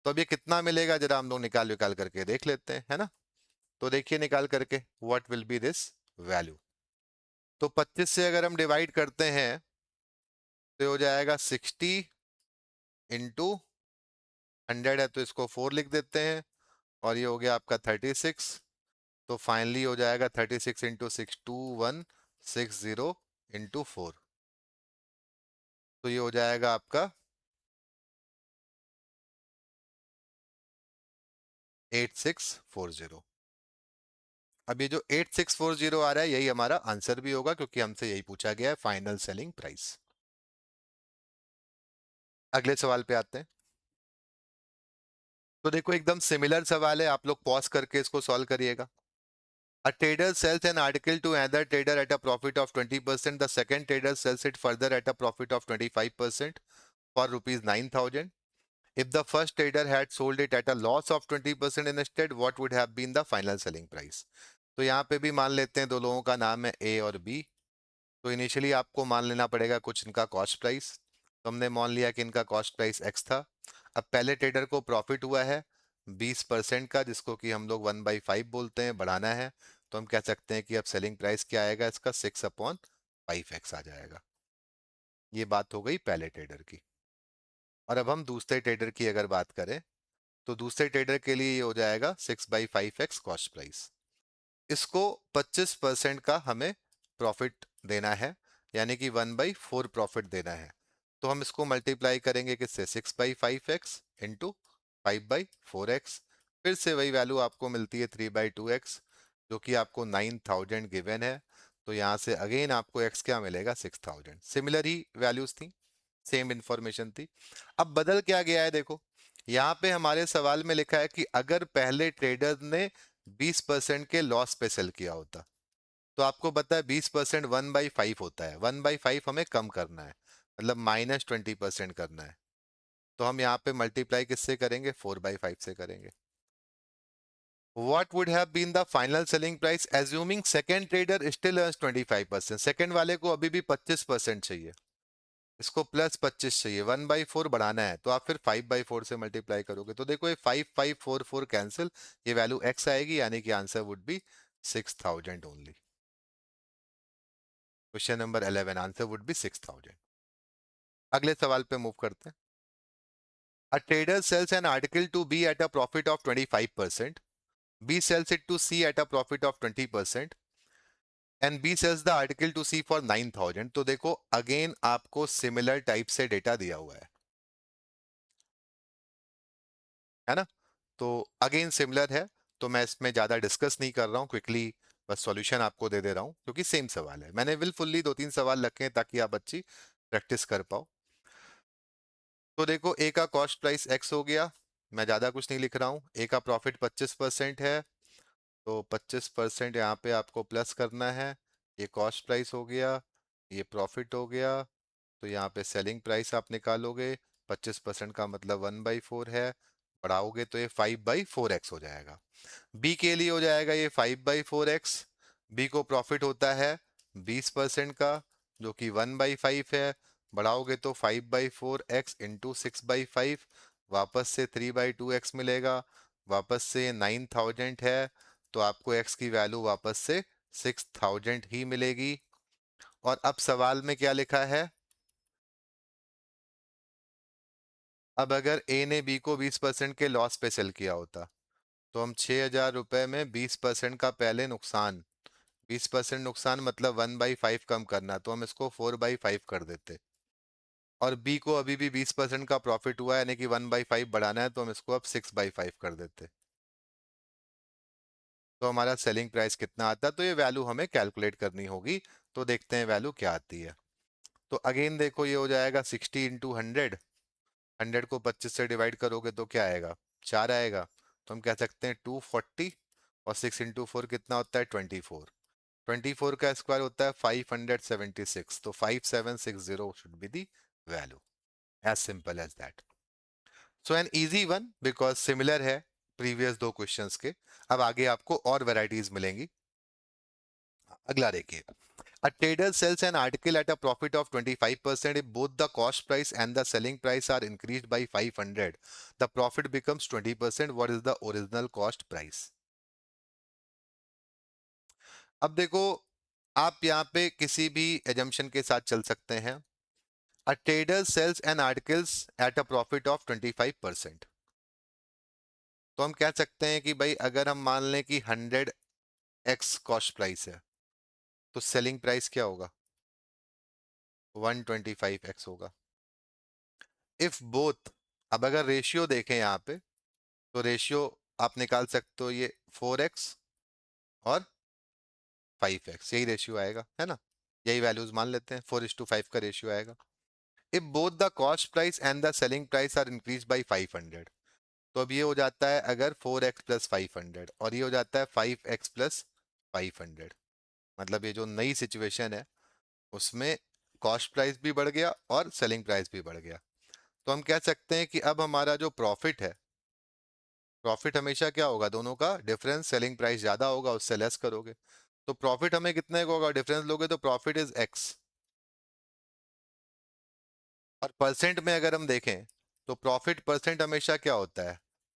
तो अब ये कितना मिलेगा जरा हम लोग निकाल निकाल करके देख लेते हैं, है ना. तो देखिए निकाल करके what will be this value. तो 25 से अगर हम डिवाइड करते हैं तो हो जाएगा 60 इंटू 100 है, तो इसको 4 लिख देते हैं. और ये हो गया आपका 36. तो फाइनली हो जाएगा 36 इंटू 6, 2160 इंटू 4. तो ये हो जाएगा आपका 8640. अब ये जो 8640 आ रहा है यही हमारा आंसर भी होगा, क्योंकि हमसे यही पूछा गया है, फाइनल सेलिंग प्राइस. अगले सवाल पे आते हैं. तो देखो एकदम सिमिलर सवाल है, आप लोग पॉज करके इसको सॉल्व करिएगा. A trader sells an article to another trader at a profit of 20%. The second trader sells it further at a profit of 25% for rupees 9,000. If the first trader had sold it at a loss of 20% instead, what would have been the final selling price? तो यहाँ पे भी मान लेते हैं दो लोगों का नाम है ए और बी. तो इनिशियली आपको मान लेना पड़ेगा कुछ इनका कॉस्ट प्राइस. तो हमने मान लिया कि इनका कॉस्ट प्राइस एक्स था. अब पहले ट्रेडर को प्रॉफिट हुआ है 20% का, जिसको कि हम लोग 1/5 बोलते हैं, बढ़ाना है. तो हम कह सकते हैं कि अब सेलिंग प्राइस क्या आएगा इसका? 6/5x आ जाएगा. ये बात हो गई पहले ट्रेडर की. और अब हम दूसरे ट्रेडर की अगर बात करें तो दूसरे ट्रेडर के लिए ये हो जाएगा 6/5x कॉस्ट प्राइस. इसको 25% का हमें प्रॉफिट देना है, यानी कि 1/4 प्रॉफिट देना है. तो हम इसको मल्टीप्लाई करेंगे किससे? 6/5x into 5/4x. फिर से वही वैल्यू आपको मिलती है 3/2x, जो कि आपको 9,000 गिवन है. तो यहाँ से अगेन आपको x क्या मिलेगा? 6,000. सिमिलर ही वैल्यूज थी, सेम इंफॉर्मेशन थी. अब बदल क्या गया है देखो, यहाँ पे हमारे सवाल में लिखा है कि अगर पहले ट्रेडर ने 20% के लॉस पे सेल किया होता. तो आपको पता है 20% 1/5 होता है, 1/5 हमें कम करना है, मतलब -20% करना है. तो हम यहाँ पे मल्टीप्लाई किससे करेंगे? 4/5 से करेंगे. What would have been the final selling price assuming second trader still earns 25%? Second वाले को अभी भी 25% चाहिए. इसको +25 चाहिए, 1/4 बढ़ाना है, तो आप फिर 5/4 से मल्टीप्लाई करोगे, तो देखो ये 5544 कैंसिल, ये वैल्यू x आएगी, यानी कि answer would B 6000 only. Question number 11 answer would B 6000। अगले सवाल पे मूव करते हैं। A trader sells an article to B at a profit of 25%. B sells it to C at a profit of 20%. And B sells the article to C for 9000। तो देखो again आपको similar type से data दिया हुआ है ना। तो again similar है, तो मैं इसमें ज्यादा डिस्कस नहीं कर रहा हूँ, क्विकली बस सॉल्यूशन आपको दे दे रहा हूँ, क्योंकि सेम सवाल है। मैंने विलफुल्ली 2-3 सवाल रखे हैं ताकि आप अच्छी प्रैक्टिस कर पाओ। तो देखो ए का कॉस्ट प्राइस एक्स हो गया, मैं ज्यादा कुछ नहीं लिख रहा हूँ। ए का प्रॉफिट 25% है, तो 25% यहाँ पे आपको प्लस करना है। ये कॉस्ट प्राइस हो गया, ये प्रॉफिट हो गया, तो यहाँ पे सेलिंग प्राइस आप निकालोगे। 25% का मतलब 1/4 है, बढ़ाओगे तो ये 5/4x हो जाएगा। बी के लिए हो जाएगा ये 5/4x। बी को प्रॉफिट होता है 20% का, जो कि 1/5 है, बढ़ाओगे तो 5/4x इंटू 6/5, वापस से 3/2x मिलेगा, वापस से 9000 है, तो आपको x की वैल्यू वापस से 6000 ही मिलेगी। और अब सवाल में क्या लिखा है, अब अगर ए ने बी को 20% के लॉस पे सेल किया होता, तो हम 6000 रुपए में 20% का पहले नुकसान, 20% नुकसान मतलब 1/5 कम करना, तो हम इसको 4/5 कर देते। और बी को अभी भी 20% का प्रॉफिट हुआ है, यानी कि 1/5 बढ़ाना है, तो हम इसको अब 6/5 कर देते। तो हमारा सेलिंग प्राइस कितना आता है, तो ये वैल्यू हमें कैलकुलेट करनी होगी। तो देखते हैं वैल्यू क्या आती है। तो अगेन देखो ये हो जाएगा 60 इंटू 100, 100 को 25 से डिवाइड करोगे तो क्या आएगा, 4 आएगा। तो हम कह सकते हैं 240, और 6 इंटू 4 कितना होता है 24, 24 का स्क्वायर होता है 576, तो 5760 should be the value. As simple as that. So an easy one, because similar है प्रीवियस दो क्वेश्चंस के। अब आगे आपको और वैरायटीज मिलेंगी। अगला देखिए। A trader sells an article at a profit of 25% if both the cost price and the selling price are increased by 500. The profit becomes 20%. What is the original cost price? अब देखो, आप यहाँ पे किसी भी एजम्पशन के साथ चल सकते हैं। A trader sells an articles at a profit of 25%. तो हम कह सकते हैं कि भाई अगर हम मान लें कि 100x कॉस्ट प्राइस है, तो सेलिंग प्राइस क्या होगा, 125x होगा। इफ बोथ, अब अगर रेशियो देखें यहाँ पे, तो रेशियो आप निकाल सकते हो, ये 4x और 5x, यही रेशियो आएगा, है ना। यही वैल्यूज मान लेते हैं, 4:5 का रेशियो आएगा। If both the cost price and the selling price are increase by 500, तो अब ये हो जाता है अगर 4x प्लस 500, और ये हो जाता है 5x प्लस 500। मतलब ये जो नई सिचुएशन है, उसमें कॉस्ट प्राइस भी बढ़ गया और सेलिंग प्राइस भी बढ़ गया। तो हम कह सकते हैं कि अब हमारा जो प्रॉफिट है, प्रॉफिट हमेशा क्या होगा, दोनों का डिफरेंस, सेलिंग प्राइस ज्यादा होगा उससे लेस करोगे, तो प्रॉफिट हमें कितने का होगा, डिफरेंस लोगे तो प्रॉफिट इज x। और परसेंट में अगर हम देखें, तो प्रॉफिट परसेंट हमेशा क्या होता है,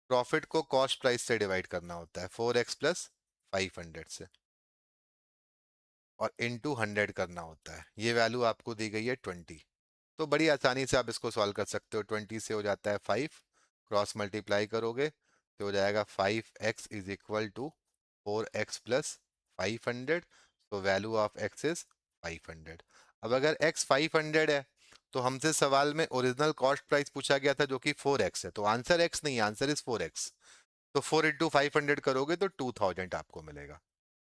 प्रॉफिट को कॉस्ट प्राइस से डिवाइड करना होता है, 4x प्लस 500 से, और इनटू 100 करना होता है। ये वैल्यू आपको दी गई है 20। तो बड़ी आसानी से आप इसको सॉल्व कर सकते हो। 20 से हो जाता है 5, क्रॉस मल्टीप्लाई करोगे तो हो जाएगा 5x is equal to 4x plus 500। तो वैल्यू ऑफ x इज 500। अब अगर x 500 है, तो हमसे सवाल में ओरिजिनल कॉस्ट प्राइस पूछा गया था जो कि 4x है, तो आंसर x नहीं, आंसर इज 4x। तो 4 इंटू 500 करोगे तो 2000 आपको मिलेगा।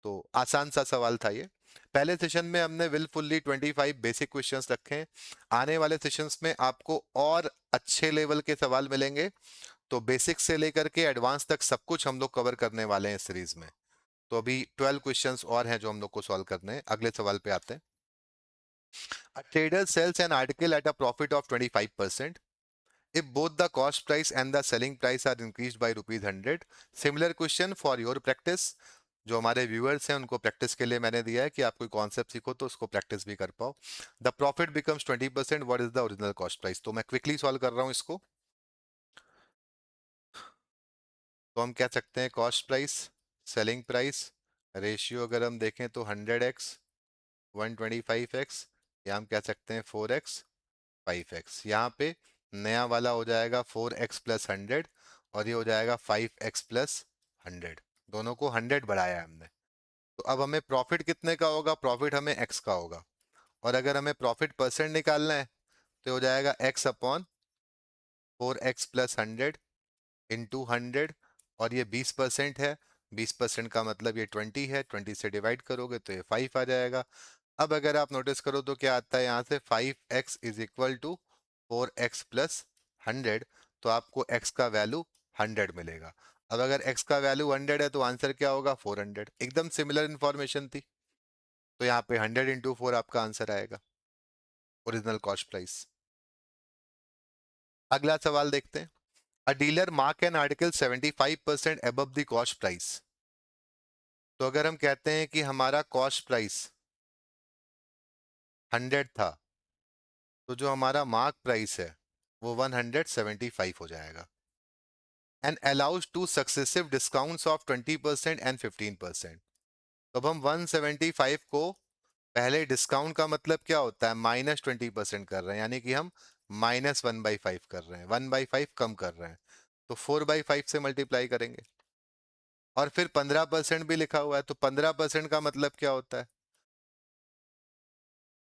तो आसान सा सवाल था ये। पहले सेशन में हमने विलफुल्ली 25 बेसिक क्वेश्चंस रखे हैं। आने वाले सेशंस में आपको और अच्छे लेवल के सवाल मिलेंगे। तो बेसिक से लेकर के एडवांस तक सब कुछ हम लोग कवर करने वाले हैं इस सीरीज में। तो अभी 12 क्वेश्चंस और हैं जो हम लोग को सॉल्व करने हैं। अगले सवाल पे आते हैं। A trader sells an article at a profit of 25% if both the cost price and the selling price are increased by rupees 100. Similar question for your practice. जो हमारे व्यूअर्स हैं उनको प्रैक्टिस के लिए मैंने दिया है कि आप कोई कॉन्सेप्ट सीखो तो उसको प्रैक्टिस भी कर पाओ। The profit becomes 20%, what is the original cost price. तो मैं क्विकली सॉल्व कर रहा हूँ इसको। तो हम कह सकते हैं cost price, selling price ratio अगर हम देखें तो 100x 125x, या हम कह सकते हैं 4x 5x। यहाँ पे नया वाला हो जाएगा 4x प्लस 100, और ये हो जाएगा 5x प्लस 100। दोनों को 100 बढ़ाया है हमने। तो अब हमें प्रॉफिट कितने का होगा, प्रॉफिट हमें x का होगा। और अगर हमें प्रॉफिट परसेंट निकालना है तो हो जाएगा x upon 4x plus 100 into 100। और ये 20% है, 20% का मतलब ये 20 है, 20 से डिवाइड करोगे तो ये 5 आ जाएगा। अब अगर आप नोटिस करो तो क्या आता है यहाँ से, 5x is equal to 4x plus 100। तो आपको x का वैल्यू 100 मिलेगा। अब अगर x का वैल्यू 100 है तो आंसर क्या होगा, 400। एकदम सिमिलर इंफॉर्मेशन थी। तो यहाँ पे 100 इंटू 4 आपका आंसर आएगा, ओरिजिनल कॉस्ट प्राइस। अगला सवाल देखते हैं। अ dealer mark an article 75% above the cost price. तो अगर हम कहते हैं कि हमारा कॉस्ट प्राइस 100 था, तो जो हमारा मार्क प्राइस है वो 175 हो जाएगा। And allows two successive discounts of 20% and 15%। तो अब हम 175 को पहले, डिस्काउंट का मतलब क्या होता है, -20% कर रहे हैं, यानी कि हम -1/5 कर रहे हैं, 1/5 कम कर रहे हैं। तो 4/5 से मल्टीप्लाई करेंगे। और फिर 15% भी लिखा हुआ है, तो 15% का मतलब क्या होता है,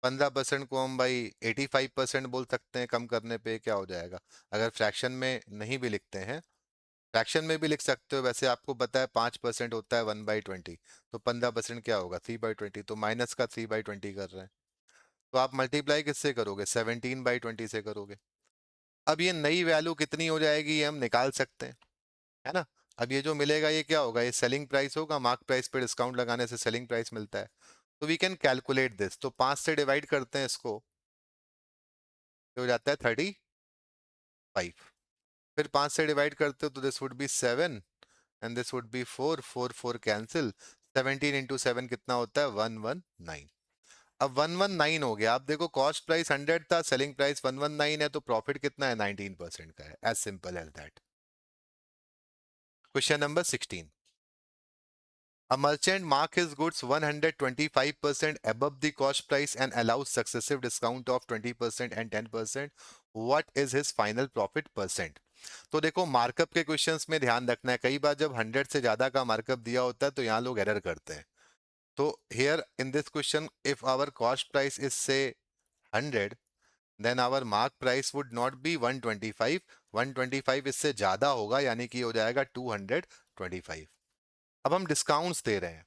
15% को हम भाई 85% बोल सकते हैं। कम करने पे क्या हो जाएगा, अगर फ्रैक्शन में नहीं भी लिखते हैं, फ्रैक्शन में भी लिख सकते हो। वैसे आपको पता है 5% होता है 1/20, तो 15% क्या होगा, 3/20। तो माइनस का 3/20 कर रहे हैं। तो आप मल्टीप्लाई किससे करोगे, 17/20 से करोगे। अब ये नई वैल्यू कितनी हो जाएगी ये हम निकाल सकते हैं, है ना। अब ये जो मिलेगा ये क्या होगा, ये सेलिंग प्राइस होगा। मार्क प्राइस पे डिस्काउंट लगाने से सेलिंग प्राइस मिलता है। तो वी कैन कैलकुलेट दिस। तो 5 से डिवाइड करते हैं इसको, तो हो जाता है 35। फिर 5 से डिवाइड करते हो तो this would B 7 and this would B 4, 4 4 cancel. 17 into 7 कितना होता है, 119। अब 119 हो गया। आप देखो कॉस्ट प्राइस 100 था, सेलिंग प्राइस 119 है, तो प्रॉफिट कितना है, 19% का है। As simple as that. Question number 16। A merchant mark his goods 125% above the cost price and allows successive discount of 20% and 10%. What is his final profit percent? तो देखो markup के questions में ध्यान रखना है, कई बार जब 100 से ज्यादा का मार्कअप दिया होता है तो यहाँ लोग एरर करते हैं। तो here in this question, if our cost price is say 100, then our mark price would not be 125, 125 इससे ज्यादा होगा, यानी कि हो जाएगा 225। अब हम डिस्काउंट्स दे रहे हैं,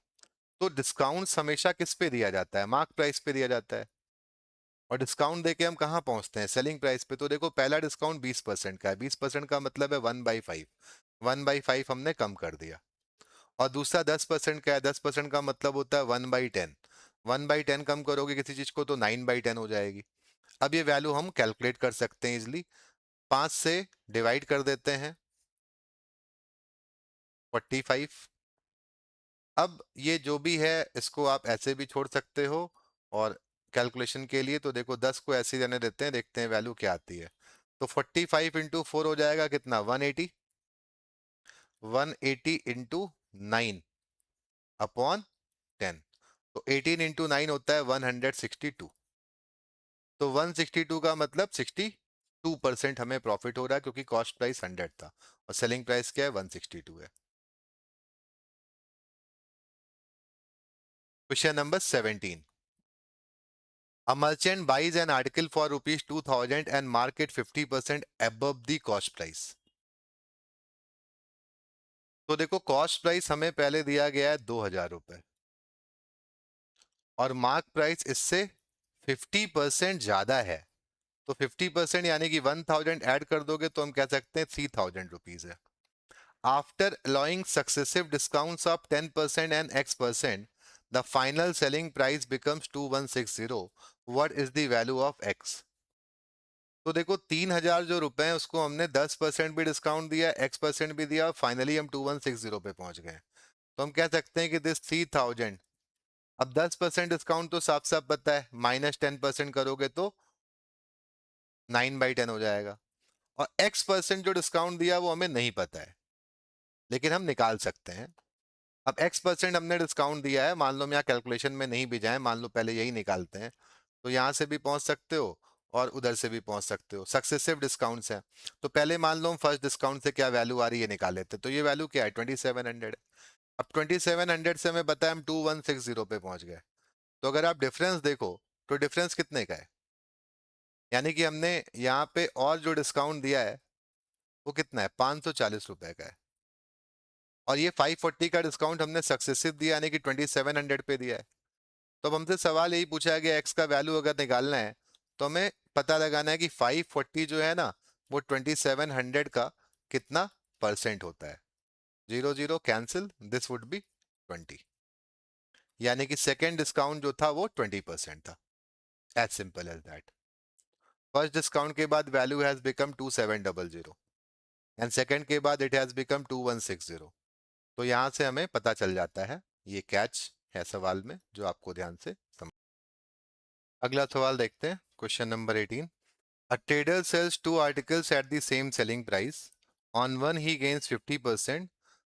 तो डिस्काउंट हमेशा किस पे दिया जाता है, मार्क प्राइस पे दिया जाता है। और डिस्काउंट देके हम कहाँ पहुंचते हैं, सेलिंग प्राइस पे। तो देखो पहला डिस्काउंट 20% का है, 20% का मतलब है 1/5, 1/5 हमने कम कर दिया। और दूसरा 10% का है, 10% का मतलब होता है 1/10, 1/10 कम करोगे किसी चीज को तो 9/10 हो जाएगी। अब ये वैल्यू हम कैलकुलेट कर सकते हैं इजिली। 5 से डिवाइड कर देते हैं 45। अब ये जो भी है इसको आप ऐसे भी छोड़ सकते हो, और कैलकुलेशन के लिए तो देखो 10 को ऐसे रहने देते हैं, देखते हैं वैल्यू क्या आती है। तो 45 इंटू 4 हो जाएगा कितना, 180। 180 इंटू 9 अपॉन 10, तो 18 इंटू 9 होता है 162। तो 162 का मतलब 62% हमें प्रॉफिट हो रहा है, क्योंकि कॉस्ट प्राइस 100 था और सेलिंग प्राइस क्या है, 162 है। Question number 17। A merchant buys an article for rupees 2000 and market 50% above the cost price. तो देखो कॉस्ट प्राइस हमें पहले दिया गया है 2000 रुपए, और मार्क प्राइस इससे 50% ज्यादा है। तो 50% यानी कि 1000 ऐड कर दोगे तो हम कह सकते हैं 3000 रुपीज है। After allowing successive discounts of 10% and X%, the final selling price becomes 2160. What is the value of X? तो देखो 3000 जो रुपए हैं उसको हमने 10% भी डिस्काउंट दिया, X% भी दिया, फाइनली हम 2160 पे पहुंच गए। तो हम कह सकते हैं कि दिस 3000, अब 10% डिस्काउंट तो साफ साफ पता है, -10% करोगे तो 9/10 हो जाएगा। और X% जो डिस्काउंट दिया वो हमें नहीं पता है, लेकिन हम निकाल सकते हैं। अब X% हमने डिस्काउंट दिया है, मान लो हम यहाँ कैलकुलेशन में नहीं भी जाए, मान लो पहले यही निकालते हैं, तो यहाँ से भी पहुंच सकते हो और उधर से भी पहुंच सकते हो, सक्सेसिव डिस्काउंट्स हैं। तो पहले मान लो हम फर्स्ट डिस्काउंट से क्या वैल्यू आ रही है निकाल लेते हैं। तो ये वैल्यू क्या है, 2700। अब 2700 से हमें पता है हम 2160 पे पहुंच गए। तो अगर आप डिफरेंस देखो तो डिफरेंस कितने का है, यानी कि हमने यहाँ पे और जो डिस्काउंट दिया है वो कितना है, 540 रुपए का है। और ये 540 का डिस्काउंट हमने सक्सेसिव दिया, यानी कि 2700 पे दिया है। तो अब हमसे सवाल यही पूछा गया, एक्स का वैल्यू अगर निकालना है तो हमें पता लगाना है कि 540 जो है ना वो 2700 का कितना परसेंट होता है। 00 कैंसिल, दिस वुड बी 20, यानी कि सेकेंड डिस्काउंट जो था वो 20% था। As simple as that. First discount के बाद value has become 2700 and second के बाद इट हैज बिकम 2160। तो यहां से हमें पता चल जाता है, ये कैच है सवाल में जो आपको ध्यान से समझ। अगला सवाल देखते हैं, question number 18। A trader sells two articles at the same selling price. On one he gains 50%,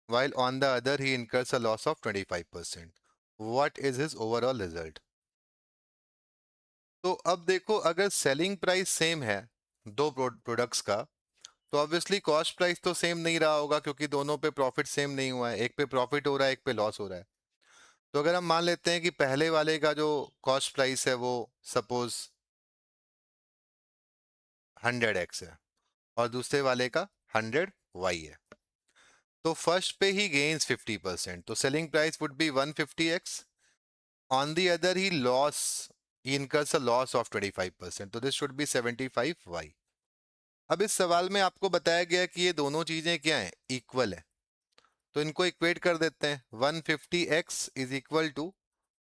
while on the other he incurs a loss of 25%. What is his overall result? तो अब देखो, अगर सेलिंग प्राइस सेम है दो products का, तो obviously cost price तो same नहीं रहा होगा, क्योंकि दोनों पे प्रॉफिट सेम नहीं हुआ है, एक पे प्रॉफिट हो रहा है एक पे लॉस हो रहा है। तो अगर हम मान लेते हैं कि पहले वाले का जो कॉस्ट प्राइस है वो सपोज 100x है और दूसरे वाले का 100y है, तो फर्स्ट पे ही गेन्स 50%, तो selling price would be 150x। On the other he loss, he incurs a loss of 25%, तो दिस शुड बी 75y। अब इस सवाल में आपको बताया गया कि ये दोनों चीजें क्या हैं, इक्वल है, तो इनको इक्वेट कर देते हैं। 150x is equal to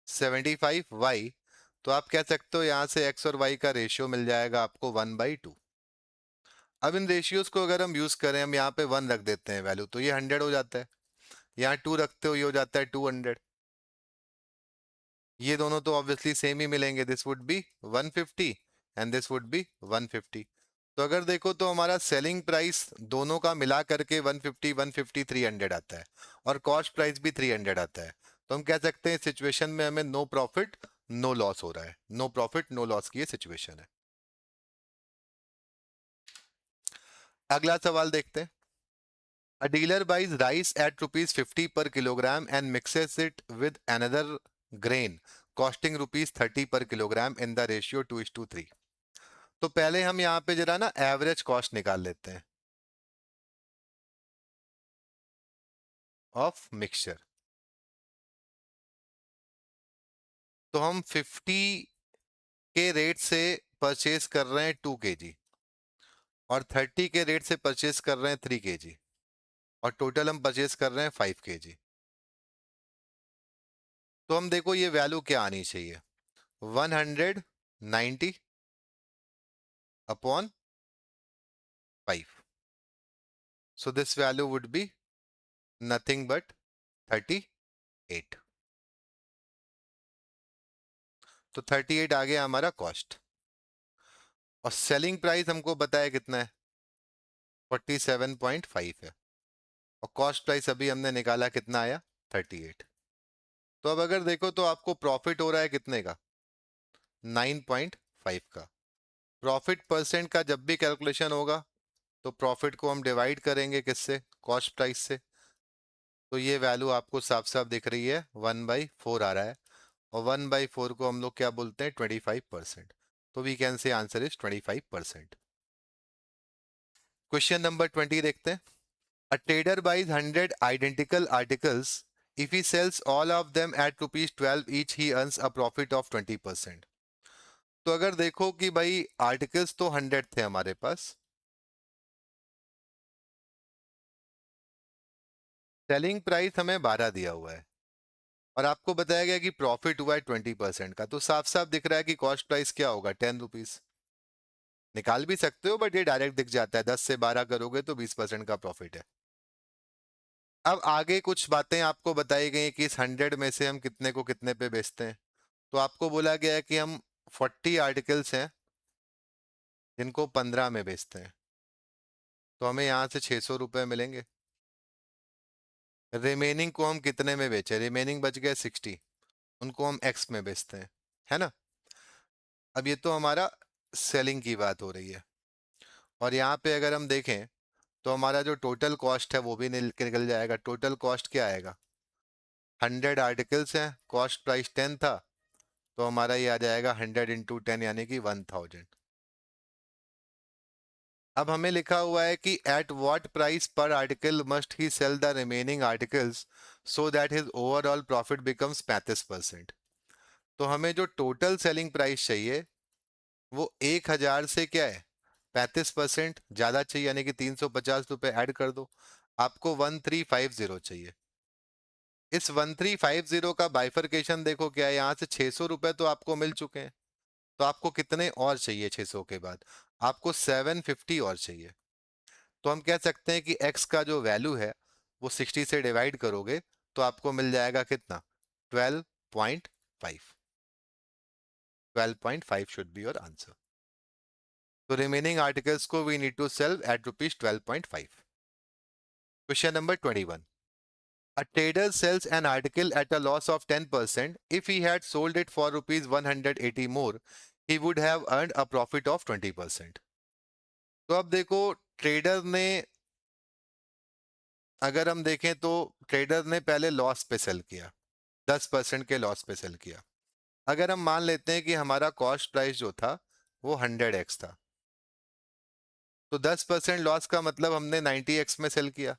75y। तो आप कह सकते हो यहाँ से x और y का रेशियो मिल जाएगा आपको 1/2। अब इन रेशियोज को अगर हम यूज करें, हम यहाँ पे 1 रख देते हैं वैल्यू, तो ये 100 हो जाता है। यहाँ 2 रखते हो, ये हो जाता है 200। ये दोनों तो ऑब्वियसली सेम ही मिलेंगे, this would B 150 and this would B 150। तो अगर देखो तो हमारा सेलिंग प्राइस दोनों का मिला करके 150 150 300 आता है, और कॉस्ट प्राइस भी 300 आता है। तो हम कह सकते हैं सिचुएशन में हमें नो प्रॉफिट नो लॉस हो रहा है, नो प्रॉफिट नो लॉस की ये सिचुएशन है। अगला सवाल देखते हैं। A dealer buys rice at rupees 50 per kilogram and mixes it with another grain costing rupees 30 per kilogram in the ratio 2:3। तो पहले हम यहाँ पे जरा ना एवरेज कॉस्ट निकाल लेते हैं ऑफ मिक्सचर। तो हम 50 के रेट से परचेज कर रहे हैं 2 kg, और 30 के रेट से परचेज कर रहे हैं 3 kg, और टोटल हम परचेज कर रहे हैं 5 kg। तो हम देखो ये वैल्यू क्या आनी चाहिए, 190 upon 5। So this value would be nothing but 38। तो 38 आ गया हमारा कॉस्ट, और सेलिंग प्राइस हमको बताया कितना है, 47.5 है, और कॉस्ट प्राइस अभी हमने निकाला कितना आया, 38। तो अब अगर देखो तो आपको प्रॉफिट हो रहा है कितने का, 9.5 का। प्रॉफिट परसेंट का जब भी कैलकुलेशन होगा तो प्रॉफिट को हम डिवाइड करेंगे किससे, कॉस्ट प्राइस से। तो ये वैल्यू आपको साफ साफ दिख रही है, 1/4 आ रहा है, और 1/4 को हम लोग क्या बोलते हैं, 25%। तो we can say answer is 25%। Question number 20 देखते हैं। A trader buys 100 identical articles, if he sells all of them at rupees 12 each he earns a profit of 20%। तो अगर देखो कि भाई आर्टिकल्स तो 100 थे हमारे पास, सेलिंग प्राइस हमें 12 दिया हुआ है, और आपको बताया गया कि प्रॉफिट हुआ है 20% का, तो साफ साफ दिख रहा है कि कॉस्ट प्राइस क्या होगा, 10 रुपीज। निकाल भी सकते हो बट ये डायरेक्ट दिख जाता है, 10 से 12 करोगे तो 20% का प्रॉफिट है। अब आगे कुछ बातें आपको बताई गई कि इस 100 में से हम कितने को कितने पे बेचते हैं। तो आपको बोला गया है कि हम 40 आर्टिकल्स हैं जिनको 15 में बेचते हैं, तो हमें यहाँ से 600 रुपये मिलेंगे। रिमेनिंग को हम कितने में बेचे, रिमेनिंग बच गए 60, उनको हम एक्स में बेचते हैं, है ना। अब ये तो हमारा सेलिंग की बात हो रही है, और यहाँ पे अगर हम देखें तो हमारा जो टोटल कॉस्ट है वो भी निकल जाएगा। टोटल कॉस्ट क्या आएगा, 100 आर्टिकल्स हैं, कॉस्ट प्राइस 10 था, तो हमारा ये आ जाएगा 100 इंटू 10 यानी कि 1000। अब हमें लिखा हुआ है कि एट व्हाट प्राइस पर article must he sell the remaining articles so that his overall profit becomes 35%। तो हमें जो टोटल सेलिंग प्राइस चाहिए वो 1000 से क्या है 35% ज्यादा चाहिए, यानी कि 350 रुपए ऐड कर दो, आपको 1350 चाहिए। इस 1350 का बाइफरकेशन देखो क्या है, यहाँ से 600 रुपए तो आपको मिल चुके हैं, तो आपको कितने और चाहिए 600 के बाद, आपको 750 और चाहिए। तो हम कह सकते हैं कि x का जो वैल्यू है वो 60 से डिवाइड करोगे तो आपको मिल जाएगा कितना, 12.5। 12.5 शुड बी योर आंसर। तो रिमेनिंग आर्टिकल्स को we need to sell at rupees 12.5। Question number 21। A trader sells an article at a loss of 10%. If he had sold it for rupees 180 more, he would have earned a profit of 20%. तो अब देखो, trader ने, अगर हम देखें तो trader ने पहले लॉस पे सेल किया, 10% के लॉस पे सेल किया। अगर हम मान लेते हैं कि हमारा कॉस्ट प्राइस जो था वो 100x था, तो 10% लॉस का मतलब हमने 90x में सेल किया।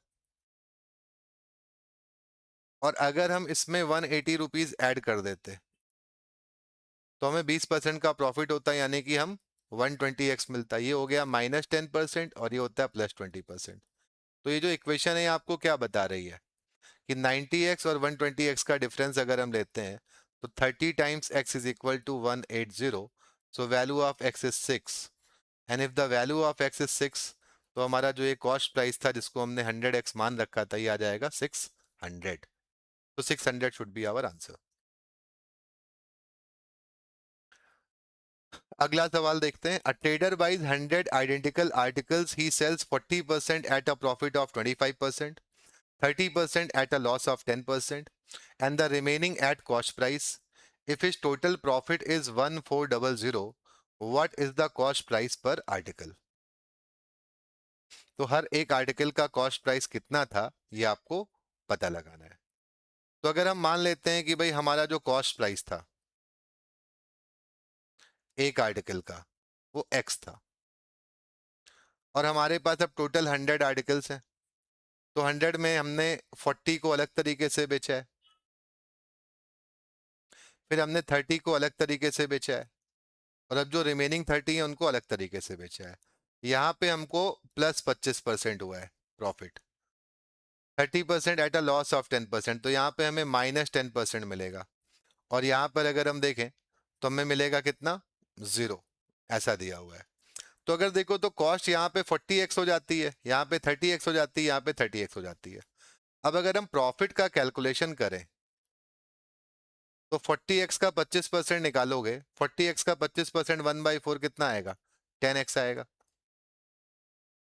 और अगर हम इसमें 180 रुपीज ऐड कर देते तो हमें 20% का प्रॉफिट होता है, यानी कि हम 120x मिलता है। ये हो गया -10% और ये होता है +20%। तो ये जो इक्वेशन है आपको क्या बता रही है कि 90x और 120x का डिफरेंस अगर हम लेते हैं तो 30 times x is equal to 180। So value of x is 6, and if the value of x is 6 तो हमारा जो ये कॉस्ट प्राइस था जिसको हमने 100x मान रखा था ये आ जाएगा 600। तो 600 शुड बी आवर आंसर। अगला सवाल देखते हैं। A trader buys 100 identical articles, he sells 40% at a profit of 25%, 30% at a loss of 10%, and the remaining at cost price. If his total profit is 1400, what is the cost price per article? तो हर एक article का cost price कितना था ये आपको पता लगाना है। तो अगर हम मान लेते हैं कि भाई हमारा जो कॉस्ट प्राइस था एक आर्टिकल का वो एक्स था, और हमारे पास अब टोटल 100 आर्टिकल्स हैं, तो 100 में हमने 40 को अलग तरीके से बेचा है, फिर हमने 30 को अलग तरीके से बेचा है, और अब जो रिमेनिंग 30 है उनको अलग तरीके से बेचा है। यहाँ पे हमको +25% हुआ है profit, 30% at a loss of 10%, तो यहाँ पे हमें -10% मिलेगा। और यहाँ पर अगर हम देखें तो हमें मिलेगा कितना, 0, ऐसा दिया हुआ है। तो अगर देखो तो कॉस्ट यहाँ पे 40x हो जाती है, यहाँ पे 30x हो जाती है, यहाँ पे 30x हो जाती है। अब अगर हम प्रॉफिट का कैलकुलेशन करें तो 40x का 25% निकालोगे, 40x का 25% 1/4 कितना आएगा, 10x आएगा।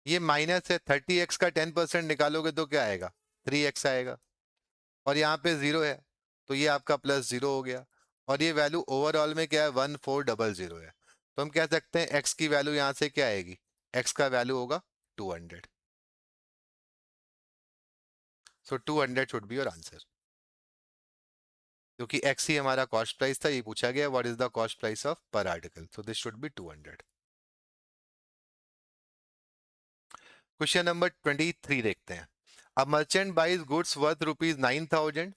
ये माइनस है, 30x का 10% निकालोगे तो क्या आएगा, 3x आएगा। और यहाँ पे 0 है तो ये आपका +0 हो गया। और ये वैल्यू ओवरऑल में क्या है, 1400 है। तो हम कह सकते हैं x की वैल्यू यहाँ से क्या आएगी, x का वैल्यू होगा 200। So 200 should be your answer, क्योंकि x ही हमारा कॉस्ट प्राइस था। ये पूछा गया what is the cost price of per article, so this should be 200। Question number 23 देखते हैं। A merchant buys goods worth rupees 9,000.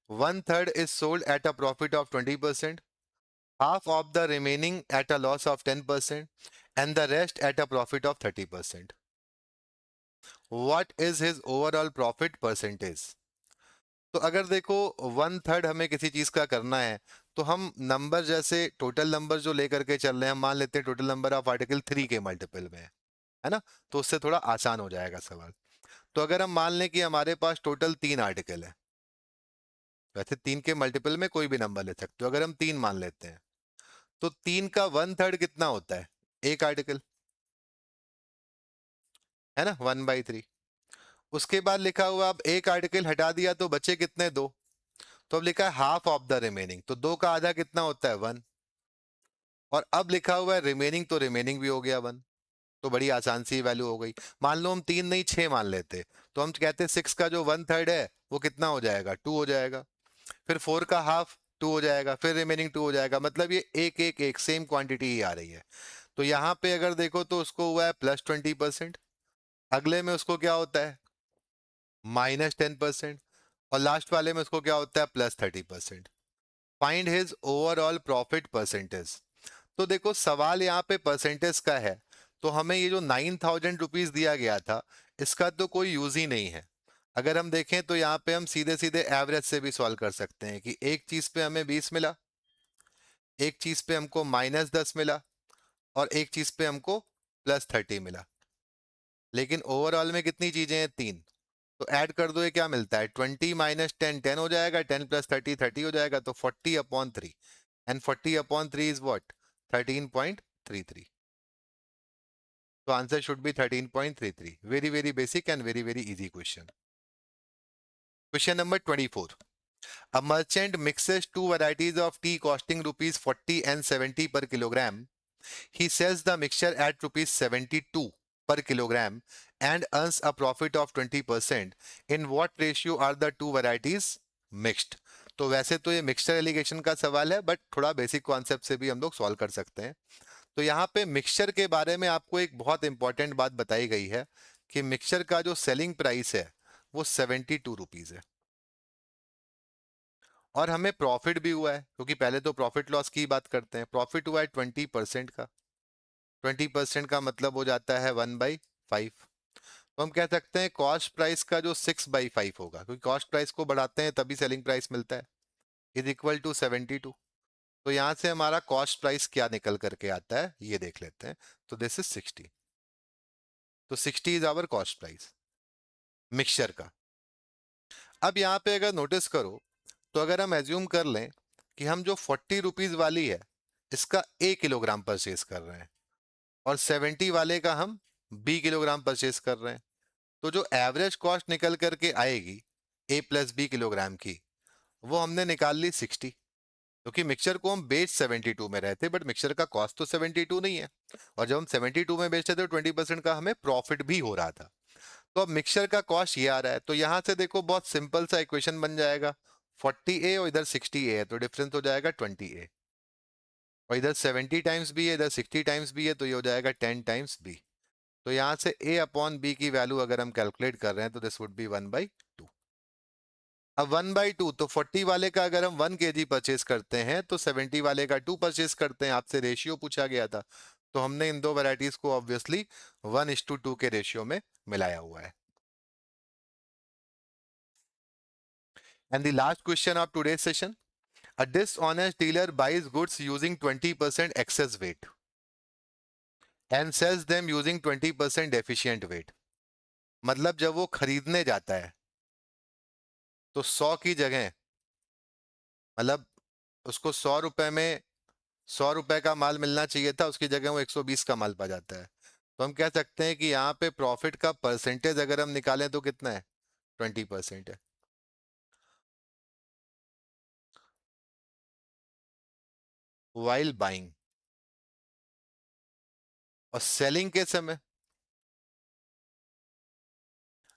One third is sold at a profit of 20%, half of the remaining at a loss of 10%, and the rest at a profit of 30%. What is his overall profit percentage? तो अगर देखो 1/3 हमें किसी चीज का करना है तो हम नंबर जैसे टोटल नंबर जो लेकर के चल रहे हैं, हम मान लेते हैं टोटल नंबर ऑफ आर्टिकल 3 के मल्टीपल में है ना, तो उससे थोड़ा आसान हो जाएगा सवाल। तो अगर हम मान लें कि हमारे पास टोटल 3 आर्टिकल है, वैसे 3 के मल्टीपल में कोई भी नंबर ले सकते हो, अगर हम 3 मान लेते हैं तो 3 का 1/3 कितना होता है, एक आर्टिकल, है ना, 1/3। उसके बाद लिखा हुआ, अब एक आर्टिकल हटा दिया तो बचे कितने, 2। तो अब लिखा है हाफ ऑफ द रिमेनिंग, तो 2 का आधा कितना होता है, 1। और अब लिखा हुआ है रिमेनिंग, तो रिमेनिंग भी हो गया 1। तो बड़ी आसान सी वैल्यू हो गई। मान लो हम 3 नहीं 6 मान लेते, तो हम कहते हैं 6 का जो 1/3 है वो कितना हो जाएगा, 2 हो जाएगा। फिर 4 का हाफ 2 हो जाएगा, फिर रिमेनिंग 2 हो जाएगा, मतलब ये एक एक एक सेम क्वांटिटी ही आ रही है। तो यहाँ पे अगर देखो तो उसको हुआ है +20%, अगले में उसको क्या होता है -10%, और लास्ट वाले में उसको क्या होता है +30%। Find his overall profit percentage. तो देखो सवाल यहाँ पे परसेंटेज का है, तो हमें ये जो 9,000 रुपीज दिया गया था इसका तो कोई यूज ही नहीं है। अगर हम देखें तो यहाँ पे हम सीधे सीधे एवरेज से भी सॉल्व कर सकते हैं कि एक चीज पे हमें 20 मिला, एक चीज पे हमको -10 मिला, और एक चीज पे हमको +30 मिला, लेकिन ओवरऑल में कितनी चीजें हैं, 3। तो ऐड कर दो, ये क्या मिलता है, 20 - 10 10 हो जाएगा, 10 + 30 30 हो जाएगा, तो 40/3। And 40/3 is what, 13.33। तो answer should be 13.33। Very very basic and very very easy question. Question number 24। A merchant mixes two varieties of tea costing rupees 40 and 70 per kilogram. He sells the mixture at rupees 72 per kilogram and earns a profit of 20%. In what ratio are the two varieties mixed? तो वैसे तो ये mixture allegation का सवाल है, but थोड़ा basic concept से भी हम लोग सॉल्व कर सकते हैं। तो यहाँ पे मिक्सचर के बारे में आपको एक बहुत इंपॉर्टेंट बात बताई गई है कि मिक्सचर का जो सेलिंग प्राइस है वो 72 रुपीज है, और हमें प्रॉफिट भी हुआ है, क्योंकि पहले तो प्रॉफिट लॉस की बात करते हैं। प्रॉफिट हुआ है 20% का, 20% का मतलब हो जाता है 1/5। तो हम कह सकते हैं कॉस्ट प्राइस का जो 6/5 होगा, क्योंकि कॉस्ट प्राइस को बढ़ाते हैं तभी सेलिंग प्राइस मिलता है, इज इक्वल टू 72। तो यहां से हमारा कॉस्ट प्राइस क्या निकल करके आता है ये देख लेते हैं। तो दिस इज 60। तो 60 is our cost price mixture का। अब यहाँ पे अगर नोटिस करो तो अगर हम एज्यूम कर लें कि हम जो 40 रुपीज वाली है इसका 1 किलोग्राम परचेज कर रहे हैं, और 70 वाले का हम B किलोग्राम परचेज कर रहे हैं, तो जो एवरेज कॉस्ट निकल करके आएगी A+B किलोग्राम की, वो हमने निकाल ली 60। क्योंकि मिक्सचर को हम बेच 72 में रहे थे, बट मिक्सचर का कॉस्ट तो 72 नहीं है, और जब हम 72 में बेचते थे तो 20% का हमें प्रॉफिट भी हो रहा था। तो अब मिक्सचर का कॉस्ट ये आ रहा है, तो यहां से देखो बहुत सिंपल सा इक्वेशन बन जाएगा, 40A और इधर 60A है, तो डिफरेंस हो जाएगा 20A, और इधर 70 टाइम्स बी है, इधर 60 टाइम्स बी है, तो ये हो जाएगा 10 टाइम्स बी। तो यहां से A/B की वैल्यू अगर हम कैलकुलेट कर रहे हैं तो दिस वुड बी 1/2। अब 1/2, तो 40 वाले का अगर हम 1 kg परचेज करते हैं तो 70 वाले का 2 परचेज करते हैं, आपसे रेशियो पूछा गया था, तो हमने इन दो वैरायटीज को ऑब्वियसली 1:2 के रेशियो में मिलाया हुआ है। And the last question of today session, a dishonest dealer buys goods using 20% excess weight and sells them using 20% deficient weight। मतलब जब वो खरीदने जाता है तो 100 की जगह, मतलब उसको 100 रुपए में 100 रुपए का माल मिलना चाहिए था, उसकी जगह वो 120 का माल पा जाता है। तो हम कह सकते हैं कि यहाँ पे प्रॉफिट का परसेंटेज अगर हम निकालें तो कितना है, 20% है। वाइल बाइंग, और सेलिंग के समय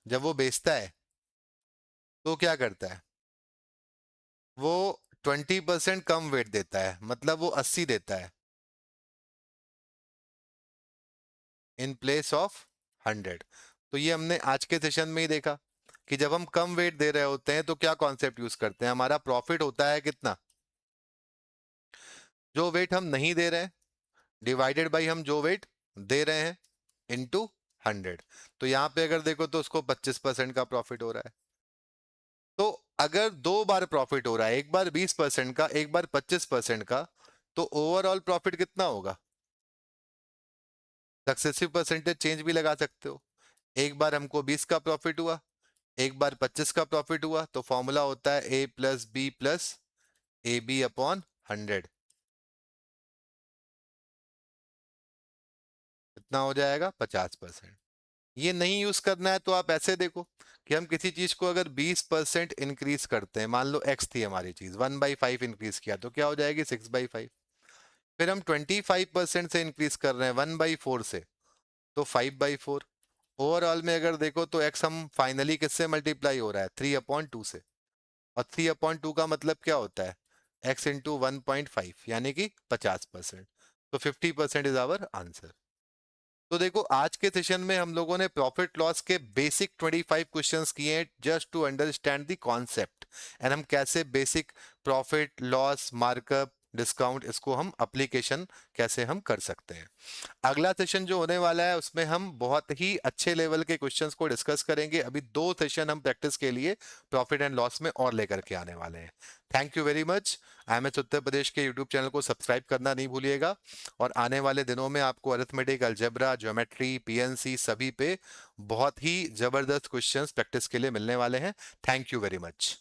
जब वो बेचता है तो क्या करता है, वो 20% कम वेट देता है, मतलब वो 80 देता है इन प्लेस ऑफ 100। तो ये हमने आज के सेशन में ही देखा कि जब हम कम वेट दे रहे होते हैं तो क्या कॉन्सेप्ट यूज करते हैं, हमारा प्रॉफिट होता है कितना, जो वेट हम नहीं दे रहे हैं डिवाइडेड बाई हम जो वेट दे रहे हैं इनटू 100। तो यहां पे अगर देखो तो उसको 25% का प्रॉफिट हो रहा है। तो अगर 2 बार प्रॉफिट हो रहा है, एक बार 20% का, एक बार 25% का, तो ओवरऑल प्रॉफिट कितना होगा, सक्सेसिव परसेंटेज चेंज भी लगा सकते हो। एक बार हमको 20 का प्रॉफिट हुआ, एक बार 25 का प्रॉफिट हुआ, तो फॉर्मूला होता है A plus B plus A B upon 100। कितना हो जाएगा? 50%। ये नहीं यूज करना है तो आप ऐसे देखो कि हम किसी चीज को अगर 20% इंक्रीज करते हैं, मान लो एक्स थी हमारी चीज, 1/5 इंक्रीज किया तो क्या हो जाएगी? 6/5। फिर हम 25% से इंक्रीज कर रहे हैं 1/4 से, तो 5/4। ओवरऑल में अगर देखो तो एक्स हम फाइनली किससे मल्टीप्लाई हो रहा है? 3/2 से। और 3/2 का मतलब क्या होता है? एक्स इंटू 1.5 यानी कि 50%। तो 50% इज आवर आंसर। तो देखो आज के सेशन में हम लोगों ने प्रॉफिट लॉस के बेसिक 25 क्वेश्चंस किए हैं just to understand the concept, and हम कैसे basic profit loss markup discount इसको हम एप्लीकेशन कैसे हम कर सकते हैं। अगला सेशन जो होने वाला है उसमें हम बहुत ही अच्छे लेवल के क्वेश्चंस को डिस्कस करेंगे। अभी 2 सेशन हम प्रैक्टिस के लिए प्रॉफिट एंड लॉस में और लेकर के आने वाले हैं। Thank you very much. IMS Uttar प्रदेश के यूट्यूब चैनल को सब्सक्राइब करना नहीं भूलिएगा, और आने वाले दिनों में आपको अरिथमेटिक, अलजेब्रा, ज्योमेट्री, पीएनसी सभी पे बहुत ही जबरदस्त क्वेश्चंस प्रैक्टिस के लिए मिलने वाले हैं। Thank you very much.